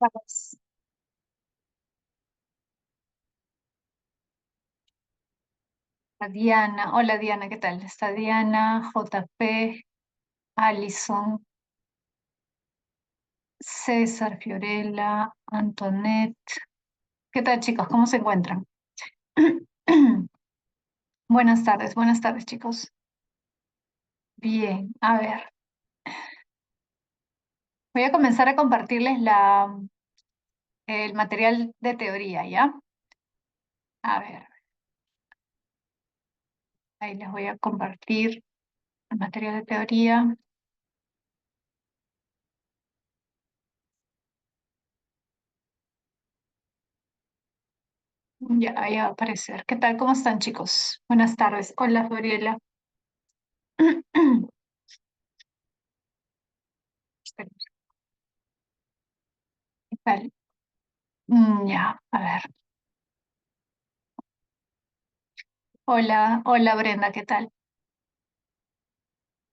Vamos. A Diana, hola Diana, ¿qué tal? Está Diana, JP, Alison, César, Fiorella, Antoinette. ¿Qué tal, chicos? ¿Cómo se encuentran? Buenas tardes, chicos. Bien, a ver, voy a comenzar a compartirles el material de teoría, ¿ya? A ver, ahí les voy a compartir el material de teoría. Ya, ahí va a aparecer. ¿Qué tal? ¿Cómo están, chicos? Buenas tardes. Hola, Fiorella. ¿Qué tal? Ya, a ver. Hola, hola Brenda, ¿qué tal?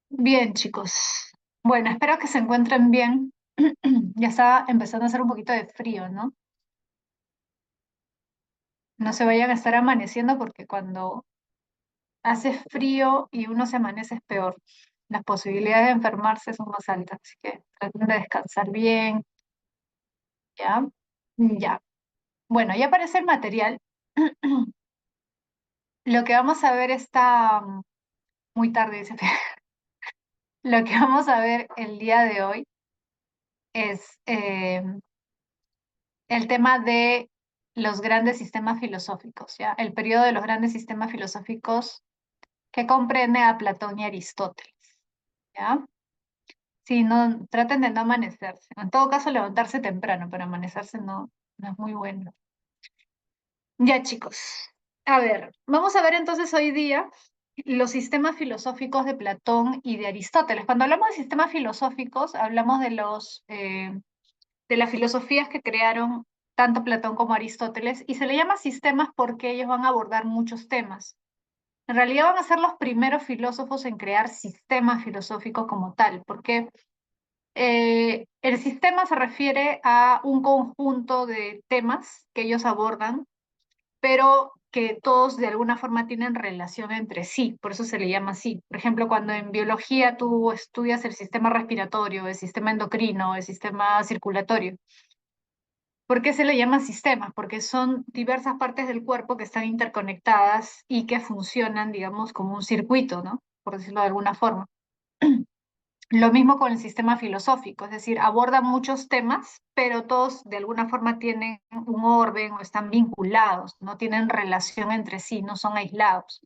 Bien, chicos. Bueno, espero que se encuentren bien. Ya está empezando a hacer un poquito de frío, ¿no? No se vayan a estar amaneciendo porque cuando hace frío y uno se amanece es peor. Las posibilidades de enfermarse son más altas, así que traten de descansar bien, ¿ya? Ya. Bueno, ya aparece el material. Lo que vamos a ver está muy tarde, dice. Lo que vamos a ver el día de hoy es el tema de los grandes sistemas filosóficos, ¿ya? El periodo de los grandes sistemas filosóficos que comprende a Platón y Aristóteles, ¿ya? Sí, no, traten de no amanecerse. En todo caso, levantarse temprano, pero amanecerse no es muy bueno. Ya, chicos. A ver, vamos a ver entonces hoy día los sistemas filosóficos de Platón y de Aristóteles. Cuando hablamos de sistemas filosóficos, hablamos de las filosofías que crearon tanto Platón como Aristóteles, y se le llama sistemas porque ellos van a abordar muchos temas. En realidad van a ser los primeros filósofos en crear sistemas filosóficos como tal, porque el sistema se refiere a un conjunto de temas que ellos abordan, pero que todos de alguna forma tienen relación entre sí, por eso se le llama así. Por ejemplo, cuando en biología tú estudias el sistema respiratorio, el sistema endocrino, el sistema circulatorio, ¿por qué se le llama sistemas? Porque son diversas partes del cuerpo que están interconectadas y que funcionan, digamos, como un circuito, ¿no? Por decirlo de alguna forma. Lo mismo con el sistema filosófico, es decir, aborda muchos temas, pero todos de alguna forma tienen un orden o están vinculados, no tienen relación entre sí, no son aislados.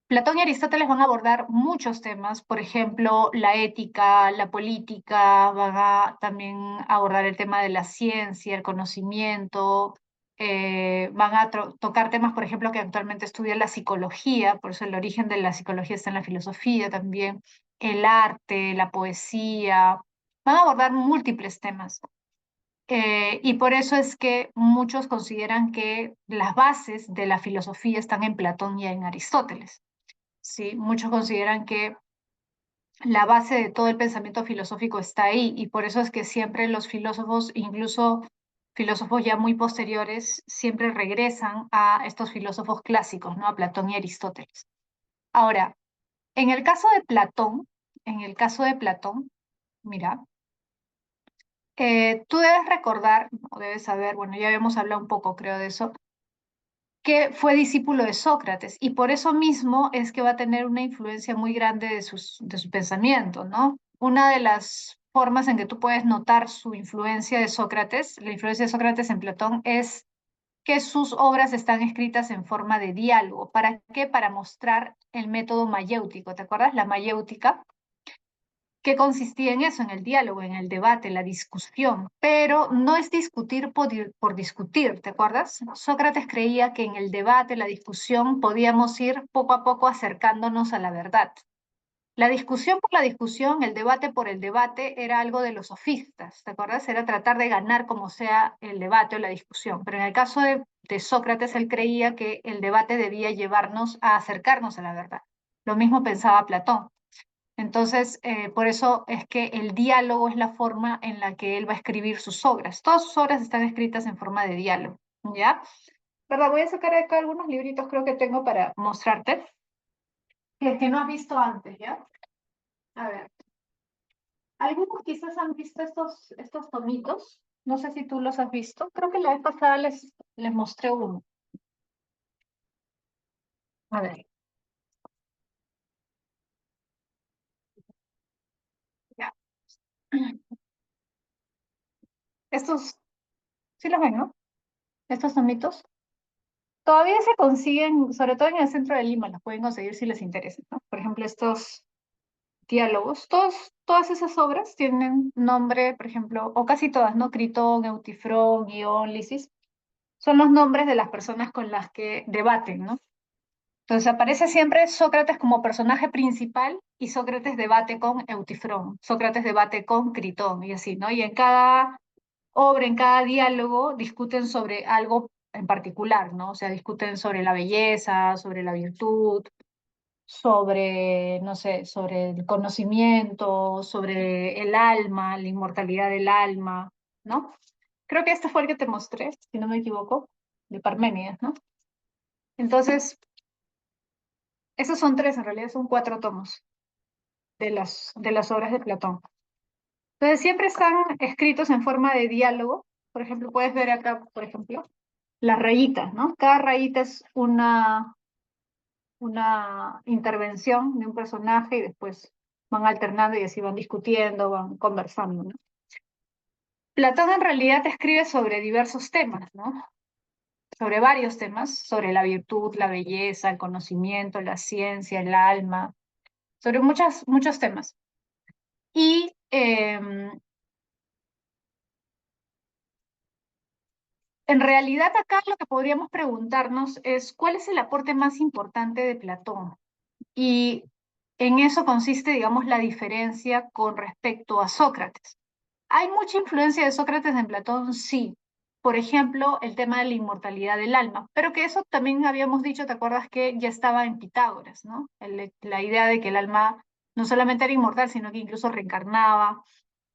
Platón y Aristóteles van a abordar muchos temas, por ejemplo, la ética, la política, van a también abordar el tema de la ciencia, el conocimiento, van a tocar temas, por ejemplo, que actualmente estudia la psicología, por eso el origen de la psicología está en la filosofía también, el arte, la poesía, van a abordar múltiples temas. Y por eso es que muchos consideran que las bases de la filosofía están en Platón y en Aristóteles. ¿Sí? Muchos consideran que la base de todo el pensamiento filosófico está ahí y por eso es que siempre los filósofos, incluso filósofos ya muy posteriores, siempre regresan a estos filósofos clásicos, ¿no? A Platón y Aristóteles. Ahora, en el caso de Platón, en el caso de Platón, mira, tú debes recordar, o debes saber, bueno, ya habíamos hablado un poco, creo, de eso, que fue discípulo de Sócrates y por eso mismo es que va a tener una influencia muy grande de su pensamiento, ¿no? Una de las formas en que tú puedes notar su influencia de Sócrates, la influencia de Sócrates en Platón, es que sus obras están escritas en forma de diálogo. ¿Para qué? Para mostrar el método mayéutico. ¿Te acuerdas? La mayéutica que consistía en eso, en el diálogo, en el debate, la discusión, pero no es discutir por discutir, ¿te acuerdas? Sócrates creía que en el debate, la discusión, podíamos ir poco a poco acercándonos a la verdad. La discusión por la discusión, el debate por el debate, era algo de los sofistas, ¿te acuerdas? Era tratar de ganar como sea el debate o la discusión. Pero en el caso de Sócrates, él creía que el debate debía llevarnos a acercarnos a la verdad. Lo mismo pensaba Platón. Entonces, por eso es que el diálogo es la forma en la que él va a escribir sus obras. Todas sus obras están escritas en forma de diálogo, ¿ya? ¿Verdad? Voy a sacar acá algunos libritos, creo que tengo para mostrarte, que no has visto antes, ¿ya? A ver, algunos quizás han visto estos tomitos, no sé si tú los has visto, creo que la vez pasada les mostré uno. A ver, ya. Estos, sí los ven, ¿no? Estos tomitos. Todavía se consiguen, sobre todo en el centro de Lima, los pueden conseguir si les interesa, ¿no? Por ejemplo, estos diálogos, todas esas obras tienen nombre, por ejemplo, o casi todas, ¿no? Critón, Eutifrón, Guión, Lisis, son los nombres de las personas con las que debaten, ¿no? Entonces aparece siempre Sócrates como personaje principal y Sócrates debate con Eutifrón, Sócrates debate con Critón y así, ¿no? Y en cada obra, en cada diálogo, discuten sobre algo en particular, ¿no? O sea, discuten sobre la belleza, sobre la virtud, sobre, no sé, sobre el conocimiento, sobre el alma, la inmortalidad del alma, ¿no? Creo que este fue el que te mostré, si no me equivoco, de Parménides, ¿no? Entonces, esos son tres, en realidad son cuatro tomos de las obras de Platón. Entonces, siempre están escritos en forma de diálogo. Por ejemplo, puedes ver acá, por ejemplo, las rayitas, ¿no? Cada rayita es una intervención de un personaje y después van alternando y así van discutiendo, van conversando, ¿no? Platón en realidad escribe sobre diversos temas, ¿no? Sobre varios temas, sobre la virtud, la belleza, el conocimiento, la ciencia, el alma, sobre muchos temas. Y en realidad acá lo que podríamos preguntarnos es ¿cuál es el aporte más importante de Platón? Y en eso consiste, digamos, la diferencia con respecto a Sócrates. ¿Hay mucha influencia de Sócrates en Platón? Sí. Por ejemplo, el tema de la inmortalidad del alma, pero que eso también habíamos dicho, ¿te acuerdas que ya estaba en Pitágoras, ¿no? La idea de que el alma no solamente era inmortal, sino que incluso reencarnaba.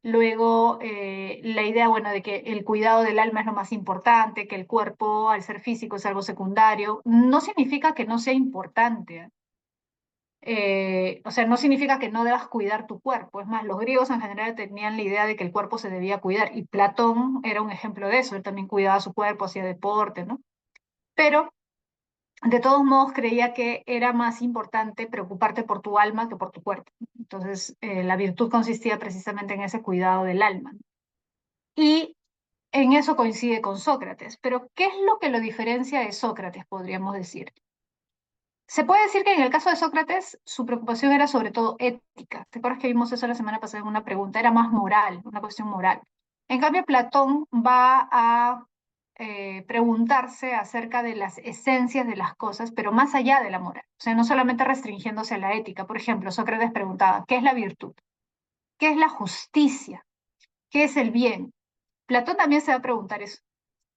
Luego, la idea, bueno, de que el cuidado del alma es lo más importante, que el cuerpo, al ser físico, es algo secundario. No significa que no sea importante, o sea, no significa que no debas cuidar tu cuerpo. Es más, los griegos en general tenían la idea de que el cuerpo se debía cuidar y Platón era un ejemplo de eso. Él también cuidaba su cuerpo, hacía deporte, ¿no? Pero de todos modos creía que era más importante preocuparte por tu alma que por tu cuerpo. Entonces, la virtud consistía precisamente en ese cuidado del alma, ¿no? Y en eso coincide con Sócrates. Pero, ¿qué es lo que lo diferencia de Sócrates, podríamos decir? Se puede decir que en el caso de Sócrates, su preocupación era sobre todo ética. ¿Te acuerdas que vimos eso la semana pasada en una pregunta? Era más moral, una cuestión moral. En cambio, Platón va a preguntarse acerca de las esencias de las cosas, pero más allá de la moral. O sea, no solamente restringiéndose a la ética. Por ejemplo, Sócrates preguntaba, ¿qué es la virtud? ¿Qué es la justicia? ¿Qué es el bien? Platón también se va a preguntar eso.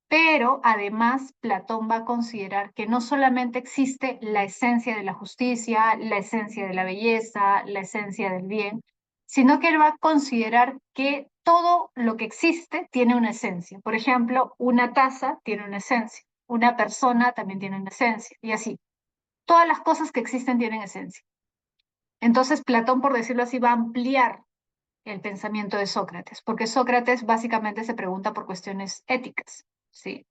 Pero además Platón va a considerar que no solamente existe la esencia de la justicia, la esencia de la belleza, la esencia del bien, sino que él va a considerar que todo lo que existe tiene una esencia. Por ejemplo, una taza tiene una esencia, una persona también tiene una esencia, y así. Todas las cosas que existen tienen esencia. Entonces Platón, por decirlo así, va a ampliar el pensamiento de Sócrates, porque Sócrates básicamente se pregunta por cuestiones éticas, ¿sí?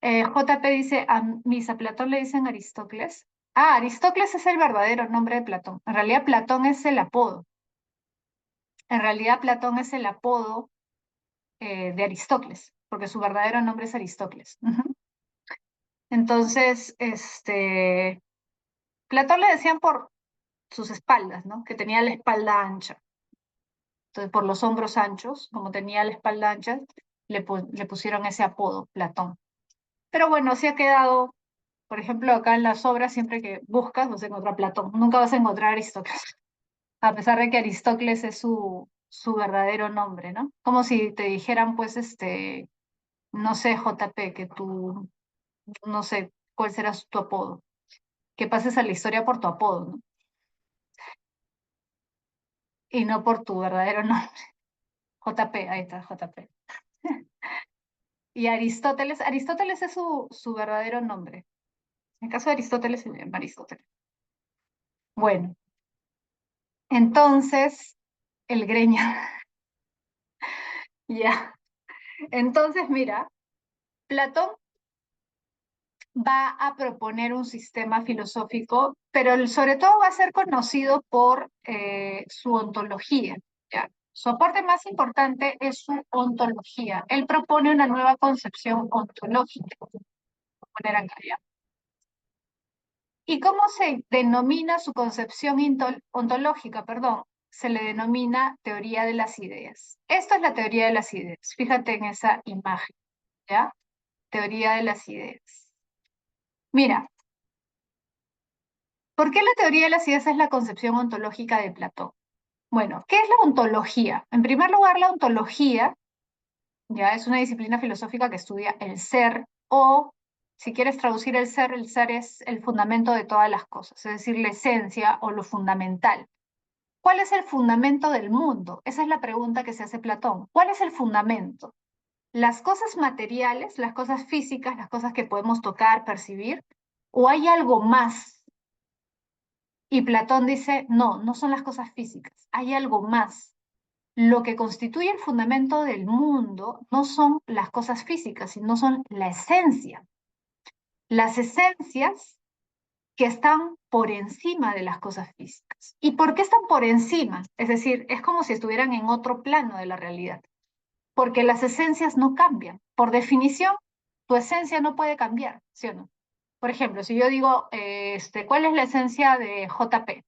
JP dice, a mis a Platón le dicen Aristócles. Ah, Aristócles es el verdadero nombre de Platón. En realidad Platón es el apodo. En realidad Platón es el apodo de Aristócles, porque su verdadero nombre es Aristócles. Ujú. Entonces, Platón le decían por sus espaldas, ¿no? Que tenía la espalda ancha. Entonces, por los hombros anchos, como tenía la espalda ancha, le pusieron ese apodo, Platón. Pero bueno, así ha quedado. Por ejemplo, acá en las obras, siempre que buscas, vas a encontrar Platón. Nunca vas a encontrar Aristócles, a pesar de que Aristócles es su verdadero nombre, ¿no? Como si te dijeran, pues, no sé, JP, que tú, no sé cuál será tu apodo, que pases a la historia por tu apodo, ¿no? y no por tu verdadero nombre. JP, ahí está, JP. Y Aristóteles es su verdadero nombre. En el caso de Aristóteles se llama Aristóteles. Bueno, entonces, el Greña, ya. Entonces, mira, Platón va a proponer un sistema filosófico, pero sobre todo va a ser conocido por su ontología, ¿ya? Su aporte más importante es su ontología. Él propone una nueva concepción ontológica. Voy a poner acá, ¿ya? ¿Y cómo se denomina su concepción ontológica? Perdón, se le denomina teoría de las ideas. Esto es la teoría de las ideas. Fíjate en esa imagen, ¿ya? Teoría de las ideas. Mira, ¿por qué la teoría de las ideas es la concepción ontológica de Platón? Bueno, ¿qué es la ontología? En primer lugar, la ontología ya es una disciplina filosófica que estudia el ser o, si quieres traducir el ser es el fundamento de todas las cosas, es decir, la esencia o lo fundamental. ¿Cuál es el fundamento del mundo? Esa es la pregunta que se hace Platón. ¿Cuál es el fundamento? ¿Las cosas materiales, las cosas físicas, las cosas que podemos tocar, percibir? ¿O hay algo más? Y Platón dice, no, no son las cosas físicas, hay algo más. Lo que constituye el fundamento del mundo no son las cosas físicas, sino son la esencia. Las esencias que están por encima de las cosas físicas. ¿Y por qué están por encima? Es decir, es como si estuvieran en otro plano de la realidad, porque las esencias no cambian. Por definición, tu esencia no puede cambiar, ¿sí o no? Por ejemplo, si yo digo, ¿cuál es la esencia de JP?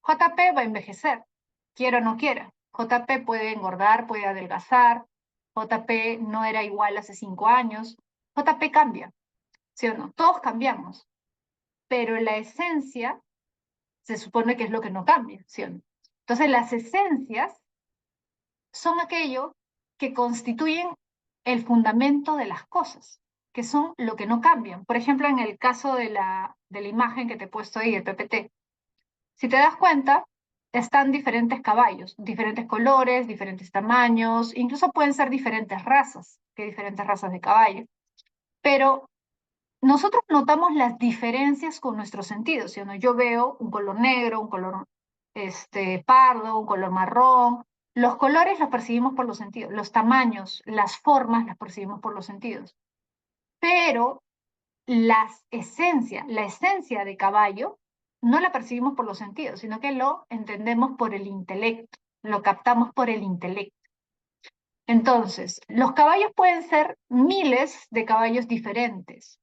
JP va a envejecer, quiera o no quiera. JP puede engordar, puede adelgazar. JP no era igual hace 5 años. JP cambia, ¿sí o no? Todos cambiamos, pero la esencia se supone que es lo que no cambia, ¿sí o no? Entonces, las esencias son aquello que constituyen el fundamento de las cosas, que son lo que no cambian. Por ejemplo, en el caso de la imagen que te he puesto ahí, el PPT, si te das cuenta, están diferentes caballos, diferentes colores, diferentes tamaños, incluso pueden ser diferentes razas, que diferentes razas de caballo. Pero nosotros notamos las diferencias con nuestros sentidos, ¿sí o no? Yo veo un color negro, un color pardo, un color marrón. Los colores los percibimos por los sentidos, los tamaños, las formas las percibimos por los sentidos. Pero la esencia de caballo, no la percibimos por los sentidos, sino que lo entendemos por el intelecto, lo captamos por el intelecto. Entonces, los caballos pueden ser miles de caballos diferentes,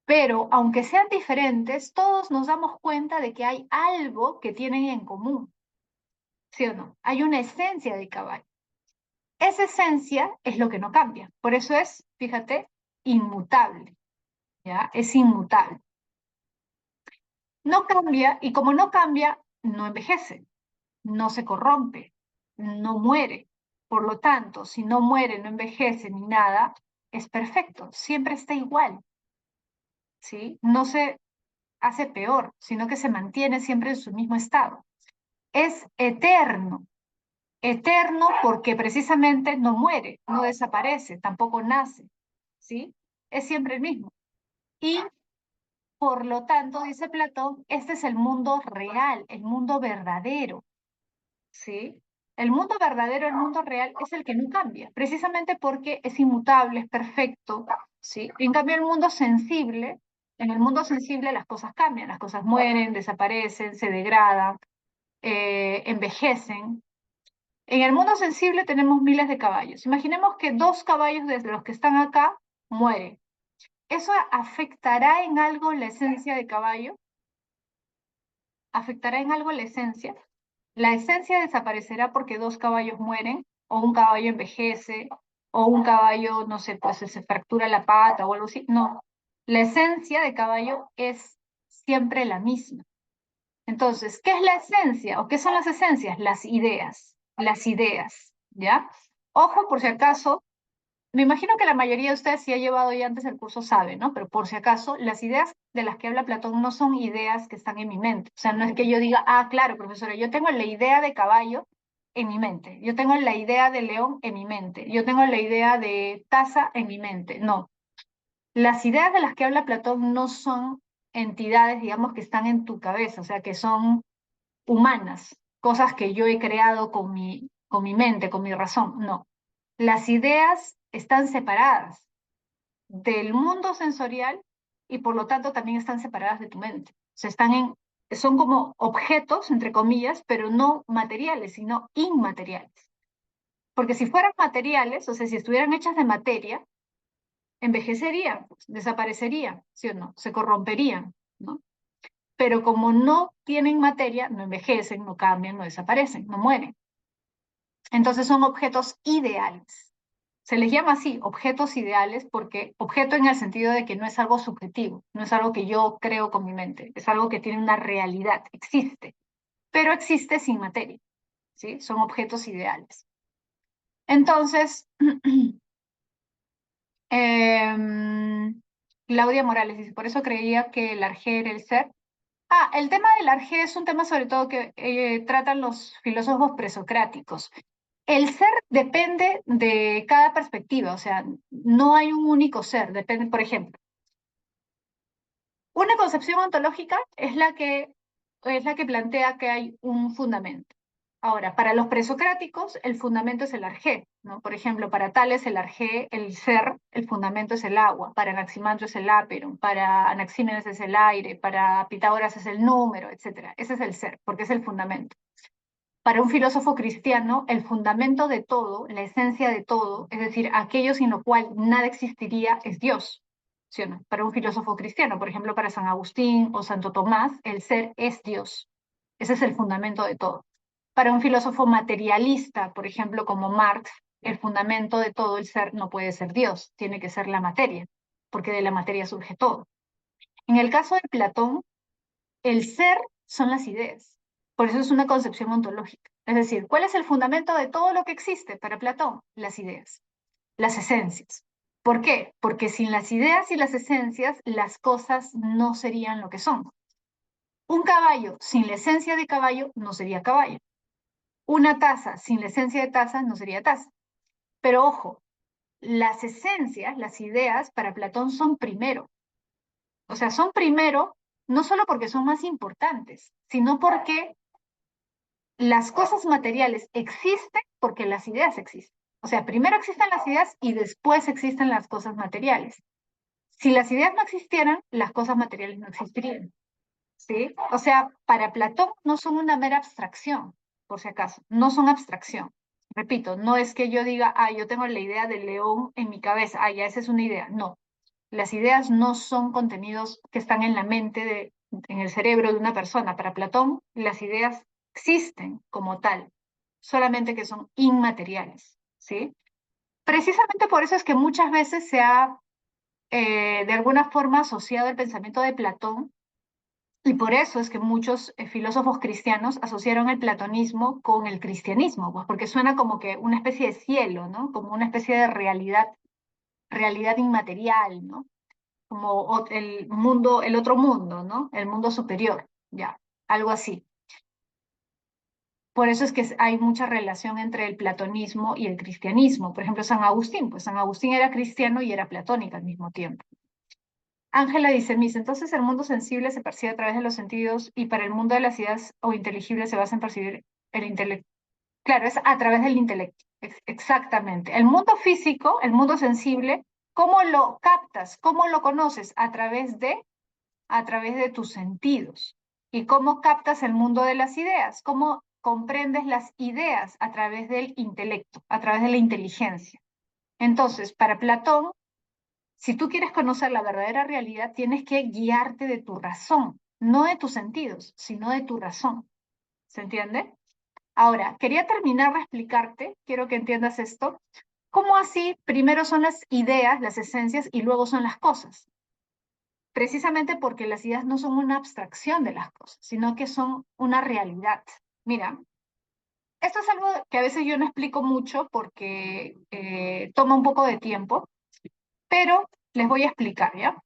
pero aunque sean diferentes, todos nos damos cuenta de que hay algo que tienen en común, ¿sí o no? Hay una esencia de caballo. Esa esencia es lo que no cambia, por eso es, fíjate, inmutable, ¿ya? Es inmutable. No cambia, y como no cambia, no envejece, no se corrompe, no muere. Por lo tanto, si no muere, no envejece ni nada, es perfecto, siempre está igual, ¿sí? No se hace peor, sino que se mantiene siempre en su mismo estado. Es eterno, eterno porque precisamente no muere, no desaparece, tampoco nace, ¿sí? Es siempre el mismo. Y por lo tanto, dice Platón, este es el mundo real, el mundo verdadero, ¿sí? El mundo verdadero, el mundo real, es el que no cambia, precisamente porque es inmutable, es perfecto, ¿sí? En cambio, en el mundo sensible las cosas cambian, las cosas mueren, desaparecen, se degradan, envejecen. En el mundo sensible tenemos miles de caballos. Imaginemos que 2 caballos de los que están acá mueren. ¿Eso afectará en algo la esencia de caballo? ¿Afectará en algo la esencia? La esencia desaparecerá porque 2 caballos mueren, o un caballo envejece, o un caballo, no sé, pues se fractura la pata o algo así. No, la esencia de caballo es siempre la misma. Entonces, ¿qué es la esencia o qué son las esencias? Las ideas, ¿ya? Ojo, por si acaso, me imagino que la mayoría de ustedes, si ha llevado ya antes el curso, sabe, ¿no? Pero por si acaso, las ideas de las que habla Platón no son ideas que están en mi mente. O sea, no es que yo diga, ah, claro, profesora, yo tengo la idea de caballo, en mi mente. Yo tengo la idea de león en mi mente. Yo tengo la idea de taza en mi mente. No. Las ideas de las que habla Platón no son entidades, digamos, que están en tu cabeza, o sea, que son humanas, cosas que yo he creado con mi mente, con mi razón. No. Las ideas están separadas del mundo sensorial y por lo tanto también están separadas de tu mente. O sea, son como objetos, entre comillas, pero no materiales, sino inmateriales. Porque si fueran materiales, o sea, si estuvieran hechas de materia, envejecerían, pues, desaparecerían, ¿sí o no? Se corromperían, ¿no? Pero como no tienen materia, no envejecen, no cambian, no desaparecen, no mueren. Entonces son objetos ideales. Se les llama así, objetos ideales, porque objeto en el sentido de que no es algo subjetivo, no es algo que yo creo con mi mente, es algo que tiene una realidad, existe, pero existe sin materia, ¿sí? Son objetos ideales. Entonces, Claudia Morales dice, por eso creía que el arjé era el ser. Ah, el tema del arjé es un tema sobre todo que tratan los filósofos presocráticos. El ser depende de cada perspectiva, o sea, no hay un único ser, depende, por ejemplo, una concepción ontológica es la que plantea que hay un fundamento. Ahora, para los presocráticos, el fundamento es el arjé, ¿no? Por ejemplo, para Tales el arjé, el ser, el fundamento es el agua, para Anaximandro es el ápero, para Anaxímenes es el aire, para Pitágoras es el número, etc. Ese es el ser, porque es el fundamento. Para un filósofo cristiano, el fundamento de todo, la esencia de todo, es decir, aquello sin lo cual nada existiría, es Dios. ¿Sí o no? Para un filósofo cristiano, por ejemplo, para San Agustín o Santo Tomás, el ser es Dios. Ese es el fundamento de todo. Para un filósofo materialista, por ejemplo, como Marx, el fundamento de todo el ser no puede ser Dios, tiene que ser la materia, porque de la materia surge todo. En el caso de Platón, el ser son las ideas. Por eso es una concepción ontológica. Es decir, ¿cuál es el fundamento de todo lo que existe para Platón? Las ideas, las esencias. ¿Por qué? Porque sin las ideas y las esencias, las cosas no serían lo que son. Un caballo sin la esencia de caballo no sería caballo. Una taza sin la esencia de taza no sería taza. Pero ojo, las esencias, las ideas para Platón son primero. O sea, son primero no solo porque son más importantes, sino porque las cosas materiales existen porque las ideas existen. O sea, primero existen las ideas y después existen las cosas materiales. Si las ideas no existieran, las cosas materiales no existirían. ¿Sí? O sea, para Platón no son una mera abstracción, por si acaso, no son abstracción. Repito, no es que yo diga, ah, yo tengo la idea del león en mi cabeza, ah, ya esa es una idea. No, las ideas no son contenidos que están en la mente, en el cerebro de una persona. Para Platón, las ideas existen como tal, solamente que son inmateriales, ¿sí? Precisamente por eso es que muchas veces se ha, de alguna forma, asociado el pensamiento de Platón y por eso es que muchos filósofos cristianos asociaron el platonismo con el cristianismo, pues porque suena como que una especie de cielo, ¿no? Como una especie de realidad, realidad inmaterial, ¿no? Como el mundo, el otro mundo, ¿no? El mundo superior, ya, algo así. Por eso es que hay mucha relación entre el platonismo y el cristianismo. Por ejemplo, San Agustín, pues San Agustín era cristiano y era platónico al mismo tiempo. Ángela dice, Miss, entonces el mundo sensible se percibe a través de los sentidos y para el mundo de las ideas o inteligibles se basa en percibir el intelecto. Claro, es a través del intelecto, exactamente. El mundo físico, el mundo sensible, ¿cómo lo captas? ¿Cómo lo conoces? A través de tus sentidos. ¿Y cómo captas el mundo de las ideas? ¿Cómo comprendes las ideas? A través del intelecto, a través de la inteligencia. Entonces, para Platón, si tú quieres conocer la verdadera realidad, tienes que guiarte de tu razón, no de tus sentidos, sino de tu razón. ¿Se entiende? Ahora, quería terminar de explicarte, quiero que entiendas esto, cómo así primero son las ideas, las esencias y luego son las cosas. Precisamente porque las ideas no son una abstracción de las cosas, sino que son una realidad. Mira, esto es algo que a veces yo no explico mucho porque toma un poco de tiempo, pero les voy a explicar, ¿ya?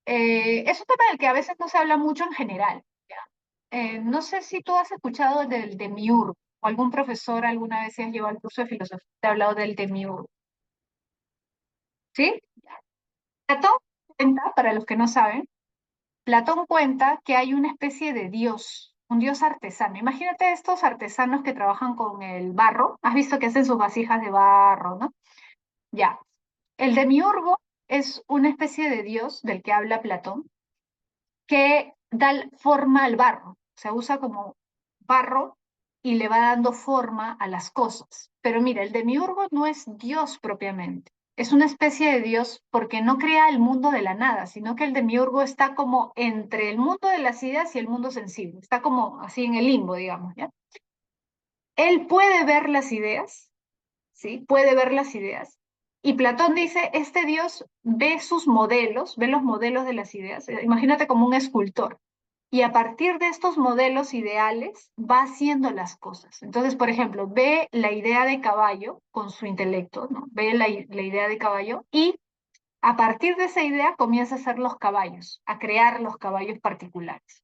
Es un tema del que a veces no se habla mucho en general, ¿ya? No sé si tú has escuchado del demiurgo, o algún profesor alguna vez si has llevado el curso de filosofía te ha hablado del demiurgo, ¿sí? Platón cuenta, para los que no saben, Platón cuenta que hay una especie de dios, un dios artesano. Imagínate estos artesanos que trabajan con el barro. ¿Has visto que hacen sus vasijas de barro, no? Ya. El demiurgo es una especie de dios del que habla Platón que da forma al barro. Se usa como barro y le va dando forma a las cosas. Pero mira, el demiurgo no es Dios propiamente. Es una especie de Dios porque no crea el mundo de la nada, sino que el demiurgo está como entre el mundo de las ideas y el mundo sensible. Está como así en el limbo, digamos, ¿ya? Él puede ver las ideas, ¿sí? Puede ver las ideas. Y Platón dice, este Dios ve sus modelos, ve los modelos de las ideas. Imagínate como un escultor. Y a partir de estos modelos ideales va haciendo las cosas. Entonces, por ejemplo, ve la idea de caballo con su intelecto, ¿no? Ve la idea de caballo y a partir de esa idea comienza a hacer los caballos, a crear los caballos particulares.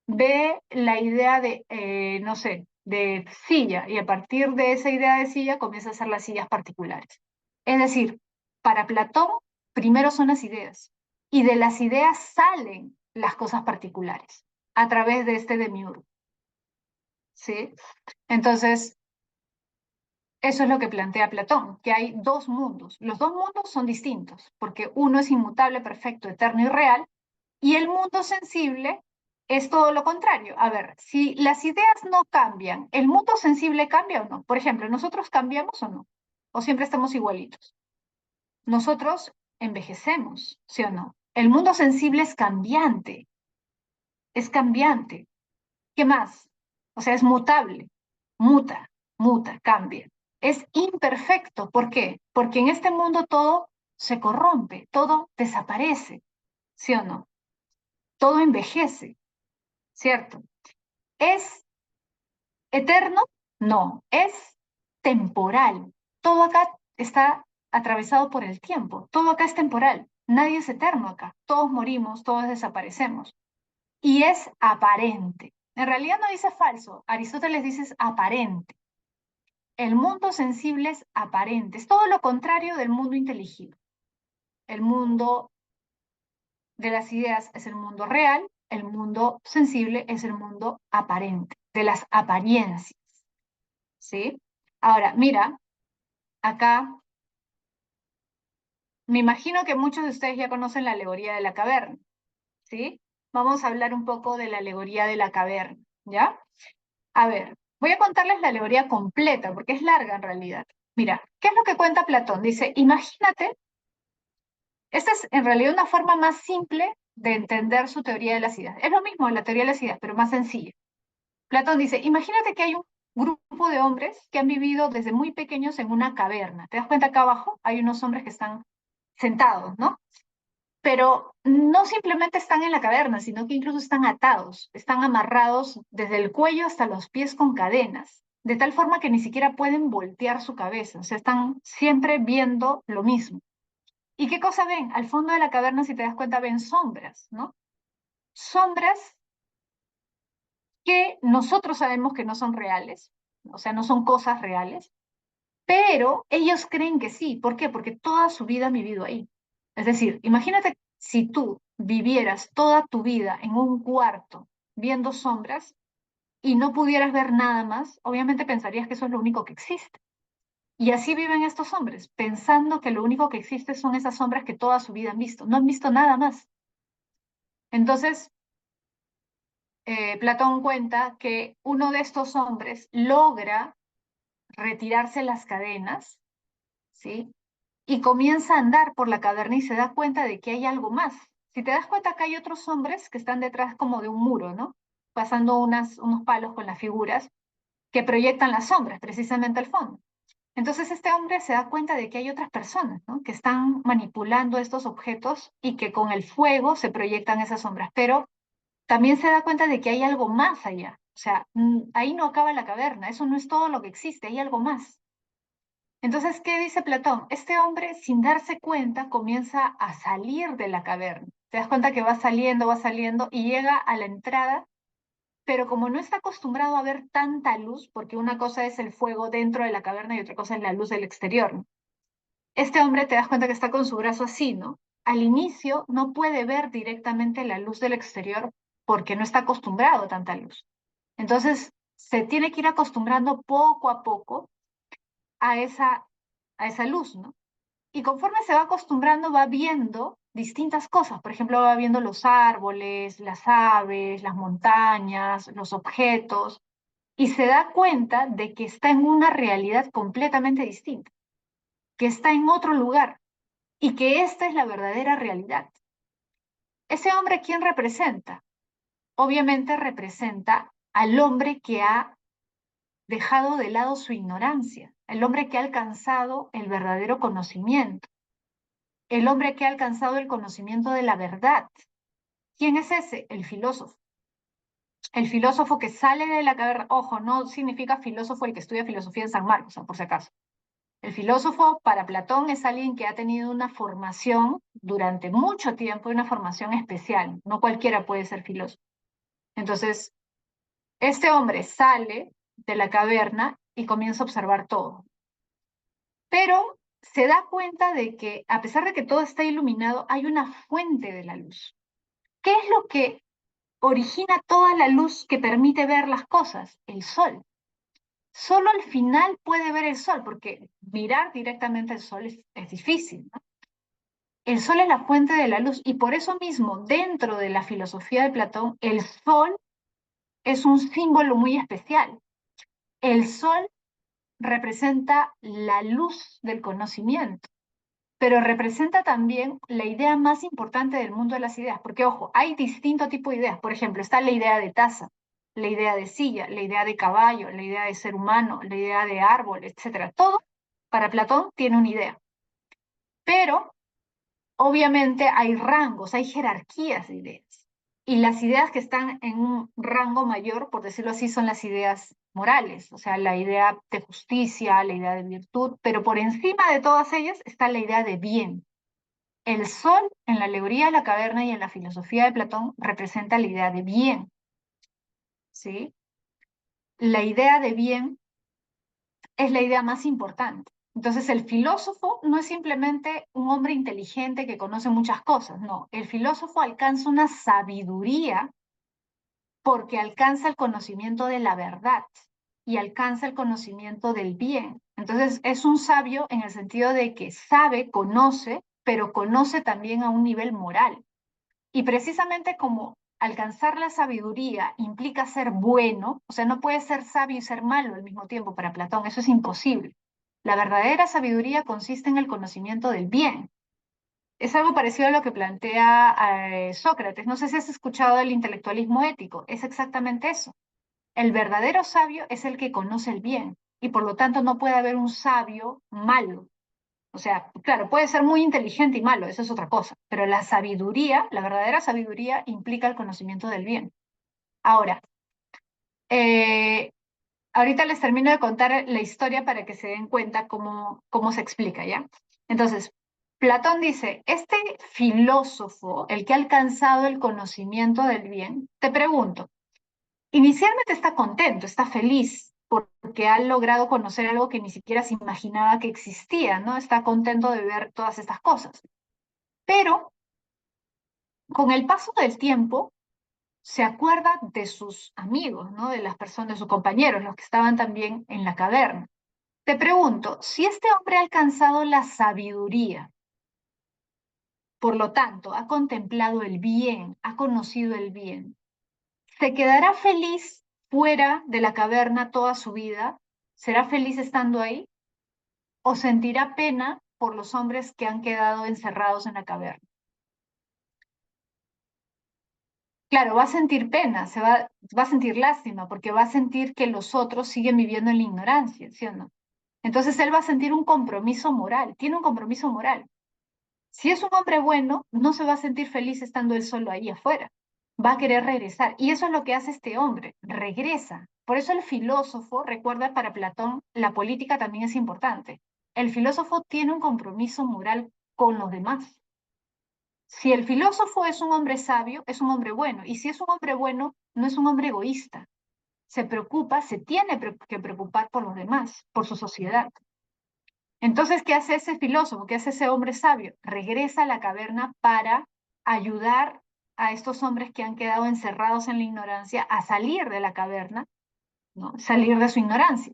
Ve la idea de, no sé, de silla y a partir de esa idea de silla comienza a hacer las sillas particulares. Es decir, para Platón, primero son las ideas y de las ideas salen las cosas particulares a través de este demiurgo, ¿sí? Entonces, eso es lo que plantea Platón, que hay dos mundos. Los dos mundos son distintos, porque uno es inmutable, perfecto, eterno y real, y el mundo sensible es todo lo contrario. A ver, si las ideas no cambian, ¿el mundo sensible cambia o no? Por ejemplo, ¿nosotros cambiamos o no? ¿O siempre estamos igualitos? Nosotros envejecemos, ¿sí o no? El mundo sensible es cambiante, es cambiante. ¿Qué más? O sea, es mutable, muta, muta, cambia. Es imperfecto. ¿Por qué? Porque en este mundo todo se corrompe, todo desaparece, ¿sí o no? Todo envejece, ¿cierto? ¿Es eterno? No, es temporal. Todo acá está atravesado por el tiempo, todo acá es temporal. Nadie es eterno acá. Todos morimos, todos desaparecemos. Y es aparente. En realidad no dice falso, Aristóteles dice es aparente. El mundo sensible es aparente, es todo lo contrario del mundo inteligible. El mundo de las ideas es el mundo real, el mundo sensible es el mundo aparente, de las apariencias, ¿sí? Ahora, mira, acá me imagino que muchos de ustedes ya conocen la alegoría de la caverna, ¿sí? Vamos a hablar un poco de la alegoría de la caverna, ¿ya? A ver, voy a contarles la alegoría completa, porque es larga en realidad. Mira, ¿qué es lo que cuenta Platón? Dice, imagínate, esta es en realidad una forma más simple de entender su teoría de las ideas. Es lo mismo la teoría de las ideas, pero más sencilla. Platón dice, imagínate que hay un grupo de hombres que han vivido desde muy pequeños en una caverna. ¿Te das cuenta acá abajo? Hay unos hombres que están sentados, ¿no? Pero no simplemente están en la caverna, sino que incluso están atados, están amarrados desde el cuello hasta los pies con cadenas, de tal forma que ni siquiera pueden voltear su cabeza, o sea, están siempre viendo lo mismo. ¿Y qué cosa ven? Al fondo de la caverna, si te das cuenta, ven sombras, ¿no? Sombras que nosotros sabemos que no son reales, o sea, no son cosas reales, pero ellos creen que sí. ¿Por qué? Porque toda su vida han vivido ahí. Es decir, imagínate si tú vivieras toda tu vida en un cuarto viendo sombras y no pudieras ver nada más, obviamente pensarías que eso es lo único que existe. Y así viven estos hombres, pensando que lo único que existe son esas sombras que toda su vida han visto. No han visto nada más. Entonces, Platón cuenta que uno de estos hombres logra retirarse las cadenas, ¿sí? Y comienza a andar por la caverna y se da cuenta de que hay algo más. Si te das cuenta que hay otros hombres que están detrás como de un muro, ¿no? Pasando unos palos con las figuras que proyectan las sombras precisamente al fondo. Entonces este hombre se da cuenta de que hay otras personas, ¿no? Que están manipulando estos objetos y que con el fuego se proyectan esas sombras, pero también se da cuenta de que hay algo más allá. O sea, ahí no acaba la caverna, eso no es todo lo que existe, hay algo más. Entonces, ¿qué dice Platón? Este hombre, sin darse cuenta, comienza a salir de la caverna. Te das cuenta que va saliendo y llega a la entrada pero como no está acostumbrado a ver tanta luz, porque una cosa es el fuego dentro de la caverna y otra cosa es la luz del exterior, ¿no? Este hombre te das cuenta que está con su brazo así, ¿no? Al inicio no puede ver directamente la luz del exterior porque no está acostumbrado a tanta luz. Entonces, se tiene que ir acostumbrando poco a poco a esa luz, ¿no? Y conforme se va acostumbrando, va viendo distintas cosas. Por ejemplo, va viendo los árboles, las aves, las montañas, los objetos, y se da cuenta de que está en una realidad completamente distinta, que está en otro lugar y que esta es la verdadera realidad. Ese hombre, ¿quién representa? Obviamente representa al hombre que ha dejado de lado su ignorancia, el hombre que ha alcanzado el verdadero conocimiento, el hombre que ha alcanzado el conocimiento de la verdad. ¿Quién es ese? El filósofo. El filósofo que sale de la caverna, ojo, no significa filósofo el que estudia filosofía en San Marcos, por si acaso. El filósofo para Platón es alguien que ha tenido una formación durante mucho tiempo, una formación especial. No cualquiera puede ser filósofo. Entonces, este hombre sale de la caverna y comienza a observar todo. Pero se da cuenta de que, a pesar de que todo está iluminado, hay una fuente de la luz. ¿Qué es lo que origina toda la luz que permite ver las cosas? El sol. Solo al final puede ver el sol, porque mirar directamente el sol es difícil, ¿no? El sol es la fuente de la luz y por eso mismo, dentro de la filosofía de Platón, el sol es un símbolo muy especial. El sol representa la luz del conocimiento, pero representa también la idea más importante del mundo de las ideas, porque ojo, hay distinto tipo de ideas. Por ejemplo, está la idea de taza, la idea de silla, la idea de caballo, la idea de ser humano, la idea de árbol, etcétera. Todo para Platón tiene una idea, pero obviamente hay rangos, hay jerarquías de ideas. Y las ideas que están en un rango mayor, por decirlo así, son las ideas morales, o sea, la idea de justicia, la idea de virtud, pero por encima de todas ellas está la idea de bien. El sol, en la alegoría de la caverna y en la filosofía de Platón, representa la idea de bien, ¿sí? La idea de bien es la idea más importante. Entonces, el filósofo no es simplemente un hombre inteligente que conoce muchas cosas, no. El filósofo alcanza una sabiduría porque alcanza el conocimiento de la verdad y alcanza el conocimiento del bien. Entonces, es un sabio en el sentido de que sabe, conoce, pero conoce también a un nivel moral. Y precisamente como alcanzar la sabiduría implica ser bueno, o sea, no puede ser sabio y ser malo al mismo tiempo para Platón, eso es imposible. La verdadera sabiduría consiste en el conocimiento del bien. Es algo parecido a lo que plantea Sócrates. No sé si has escuchado del intelectualismo ético, es exactamente eso. El verdadero sabio es el que conoce el bien y por lo tanto no puede haber un sabio malo. O sea, claro, puede ser muy inteligente y malo, eso es otra cosa, pero la sabiduría, la verdadera sabiduría implica el conocimiento del bien. Ahora, eh, ahorita les termino de contar la historia para que se den cuenta cómo se explica, ¿ya? Entonces, Platón dice, este filósofo, el que ha alcanzado el conocimiento del bien, te pregunto, inicialmente está contento, está feliz porque ha logrado conocer algo que ni siquiera se imaginaba que existía, ¿no? Está contento de ver todas estas cosas. Pero con el paso del tiempo se acuerda de sus amigos, ¿no? De las personas, de sus compañeros, los que estaban también en la caverna. Te pregunto, si este hombre ha alcanzado la sabiduría, por lo tanto, ha contemplado el bien, ha conocido el bien, ¿se quedará feliz fuera de la caverna toda su vida? ¿Será feliz estando ahí? ¿O sentirá pena por los hombres que han quedado encerrados en la caverna? Claro, va a sentir pena, va a sentir lástima, porque va a sentir que los otros siguen viviendo en la ignorancia, ¿sí o no? Entonces él va a sentir un compromiso moral, tiene un compromiso moral. Si es un hombre bueno, no se va a sentir feliz estando él solo ahí afuera. Va a querer regresar. Y eso es lo que hace este hombre, regresa. Por eso el filósofo, recuerda para Platón, la política también es importante. El filósofo tiene un compromiso moral con los demás. Si el filósofo es un hombre sabio, es un hombre bueno. Y si es un hombre bueno, no es un hombre egoísta. Se preocupa, se tiene que preocupar por los demás, por su sociedad. Entonces, ¿qué hace ese filósofo? ¿Qué hace ese hombre sabio? Regresa a la caverna para ayudar a estos hombres que han quedado encerrados en la ignorancia a salir de la caverna, ¿no? Salir de su ignorancia.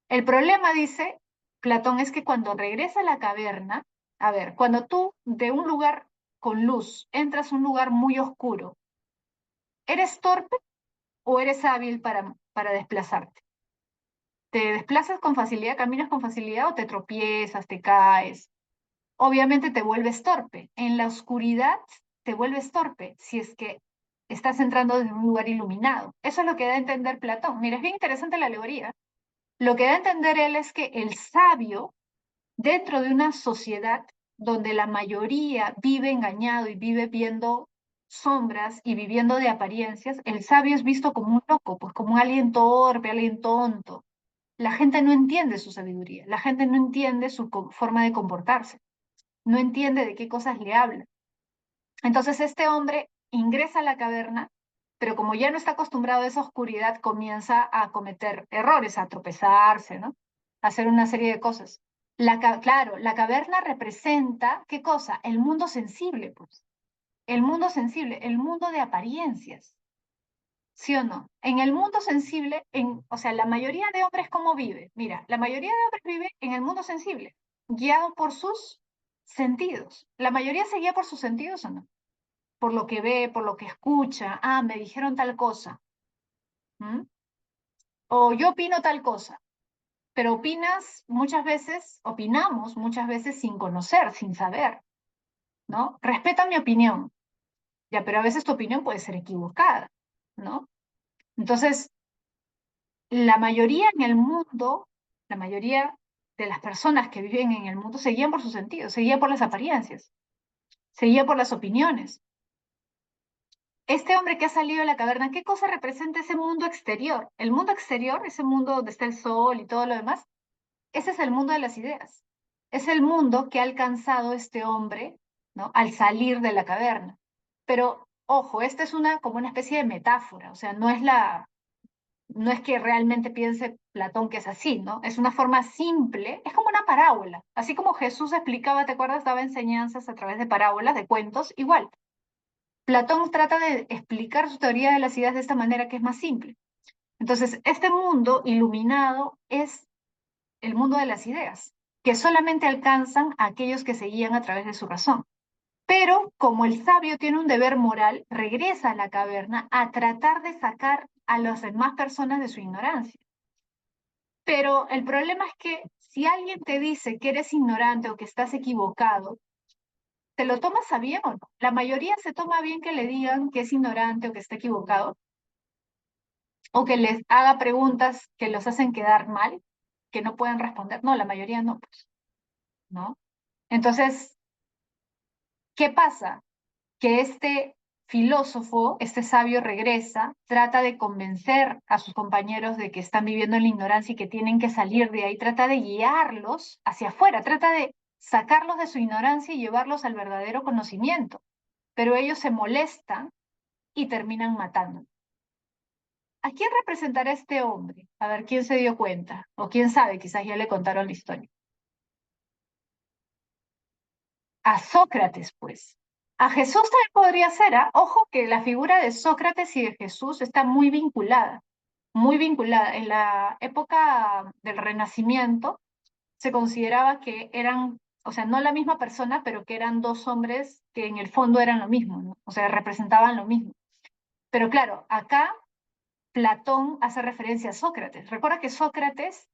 El problema, dice Platón, es que cuando regresa a la caverna, a ver, cuando tú de un lugar con luz entras a un lugar muy oscuro, ¿eres torpe o eres hábil para desplazarte? ¿Te desplazas con facilidad, caminas con facilidad o te tropiezas, te caes? Obviamente te vuelves torpe. En la oscuridad te vuelves torpe si es que estás entrando desde un lugar iluminado. Eso es lo que da a entender Platón. Mira, es bien interesante la alegoría. Lo que da a entender él es que el sabio, dentro de una sociedad donde la mayoría vive engañado y vive viendo sombras y viviendo de apariencias, el sabio es visto como un loco, pues como alguien torpe, alguien tonto. La gente no entiende su sabiduría, la gente no entiende su forma de comportarse, no entiende de qué cosas le hablan. Entonces este hombre ingresa a la caverna, pero como ya no está acostumbrado a esa oscuridad, comienza a cometer errores, a tropezarse, ¿no? A hacer una serie de cosas. Claro, la caverna representa, ¿qué cosa? El mundo sensible, pues. El mundo sensible, el mundo de apariencias. ¿Sí o no? En el mundo sensible, o sea, la mayoría de hombres, ¿cómo vive? Mira, la mayoría de hombres vive en el mundo sensible, guiado por sus sentidos. ¿La mayoría se guía por sus sentidos o no? Por lo que ve, por lo que escucha. Ah, me dijeron tal cosa. ¿Mm? O yo opino tal cosa. Pero opinamos muchas veces sin conocer, sin saber, ¿no? Respeta mi opinión, ya, pero a veces tu opinión puede ser equivocada, ¿no? Entonces, la mayoría en el mundo, la mayoría de las personas que viven en el mundo se guían por sus sentidos, se guían por las apariencias, se guían por las opiniones. Este hombre que ha salido de la caverna, ¿qué cosa representa ese mundo exterior? El mundo exterior, ese mundo donde está el sol y todo lo demás, ese es el mundo de las ideas. Es el mundo que ha alcanzado este hombre, ¿no? Al salir de la caverna. Pero, ojo, esta es como una especie de metáfora, o sea, no es que realmente piense Platón que es así, ¿no? Es una forma simple, es como una parábola. Así como Jesús explicaba, ¿te acuerdas? Daba enseñanzas a través de parábolas, de cuentos, igual. Platón trata de explicar su teoría de las ideas de esta manera que es más simple. Entonces, este mundo iluminado es el mundo de las ideas, que solamente alcanzan a aquellos que se guían a través de su razón. Pero como el sabio tiene un deber moral, regresa a la caverna a tratar de sacar a las demás personas de su ignorancia. Pero el problema es que si alguien te dice que eres ignorante o que estás equivocado, ¿te lo tomas a bien o no? La mayoría se toma bien que le digan que es ignorante o que está equivocado, o que les haga preguntas que los hacen quedar mal, que no pueden responder. No, la mayoría no, pues, ¿no? Entonces, ¿qué pasa? Que este filósofo, este sabio regresa, trata de convencer a sus compañeros de que están viviendo en la ignorancia y que tienen que salir de ahí, trata de guiarlos hacia afuera, trata de sacarlos de su ignorancia y llevarlos al verdadero conocimiento, pero ellos se molestan y terminan matando. ¿A quién representará este hombre? A ver, ¿quién se dio cuenta? O quién sabe, quizás ya le contaron la historia. A Sócrates, pues. A Jesús también podría ser, ¿ah? Ojo que la figura de Sócrates y de Jesús está muy vinculada, muy vinculada. En la época del Renacimiento se consideraba que eran, o sea, no la misma persona, pero que eran dos hombres que en el fondo eran lo mismo, ¿no? O sea, representaban lo mismo. Pero claro, acá Platón hace referencia a Sócrates. Recuerda que Sócrates,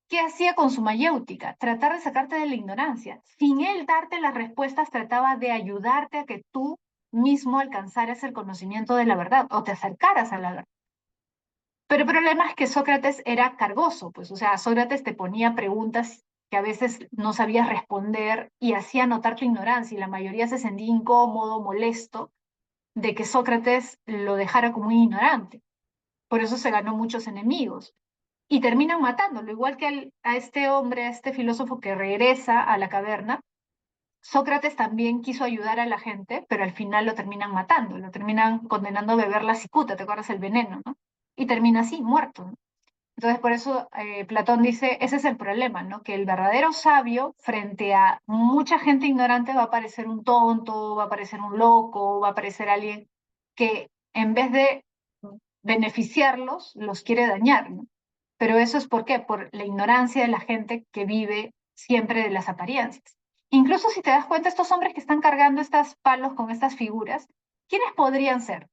¿qué hacía con su mayéutica? Tratar de sacarte de la ignorancia. Sin él darte las respuestas, trataba de ayudarte a que tú mismo alcanzaras el conocimiento de la verdad o te acercaras a la verdad. Pero el problema es que Sócrates era cargoso, pues, o sea, Sócrates te ponía preguntas que a veces no sabías responder y hacía notar tu ignorancia y la mayoría se sentía incómodo, molesto de que Sócrates lo dejara como un ignorante. Por eso se ganó muchos enemigos y terminan matándolo, igual que a este hombre, a este filósofo que regresa a la caverna, Sócrates también quiso ayudar a la gente, pero al final lo terminan matando, lo terminan condenando a beber la cicuta, ¿te acuerdas el veneno, no? Y termina así, muerto, ¿no? Entonces, por eso Platón dice, ese es el problema, ¿no? Que el verdadero sabio, frente a mucha gente ignorante, va a parecer un tonto, va a parecer un loco, va a parecer alguien que en vez de beneficiarlos, los quiere dañar, ¿no? Pero eso es ¿por qué? Por la ignorancia de la gente que vive siempre de las apariencias. Incluso si te das cuenta, estos hombres que están cargando estos palos con estas figuras, ¿quiénes podrían ser?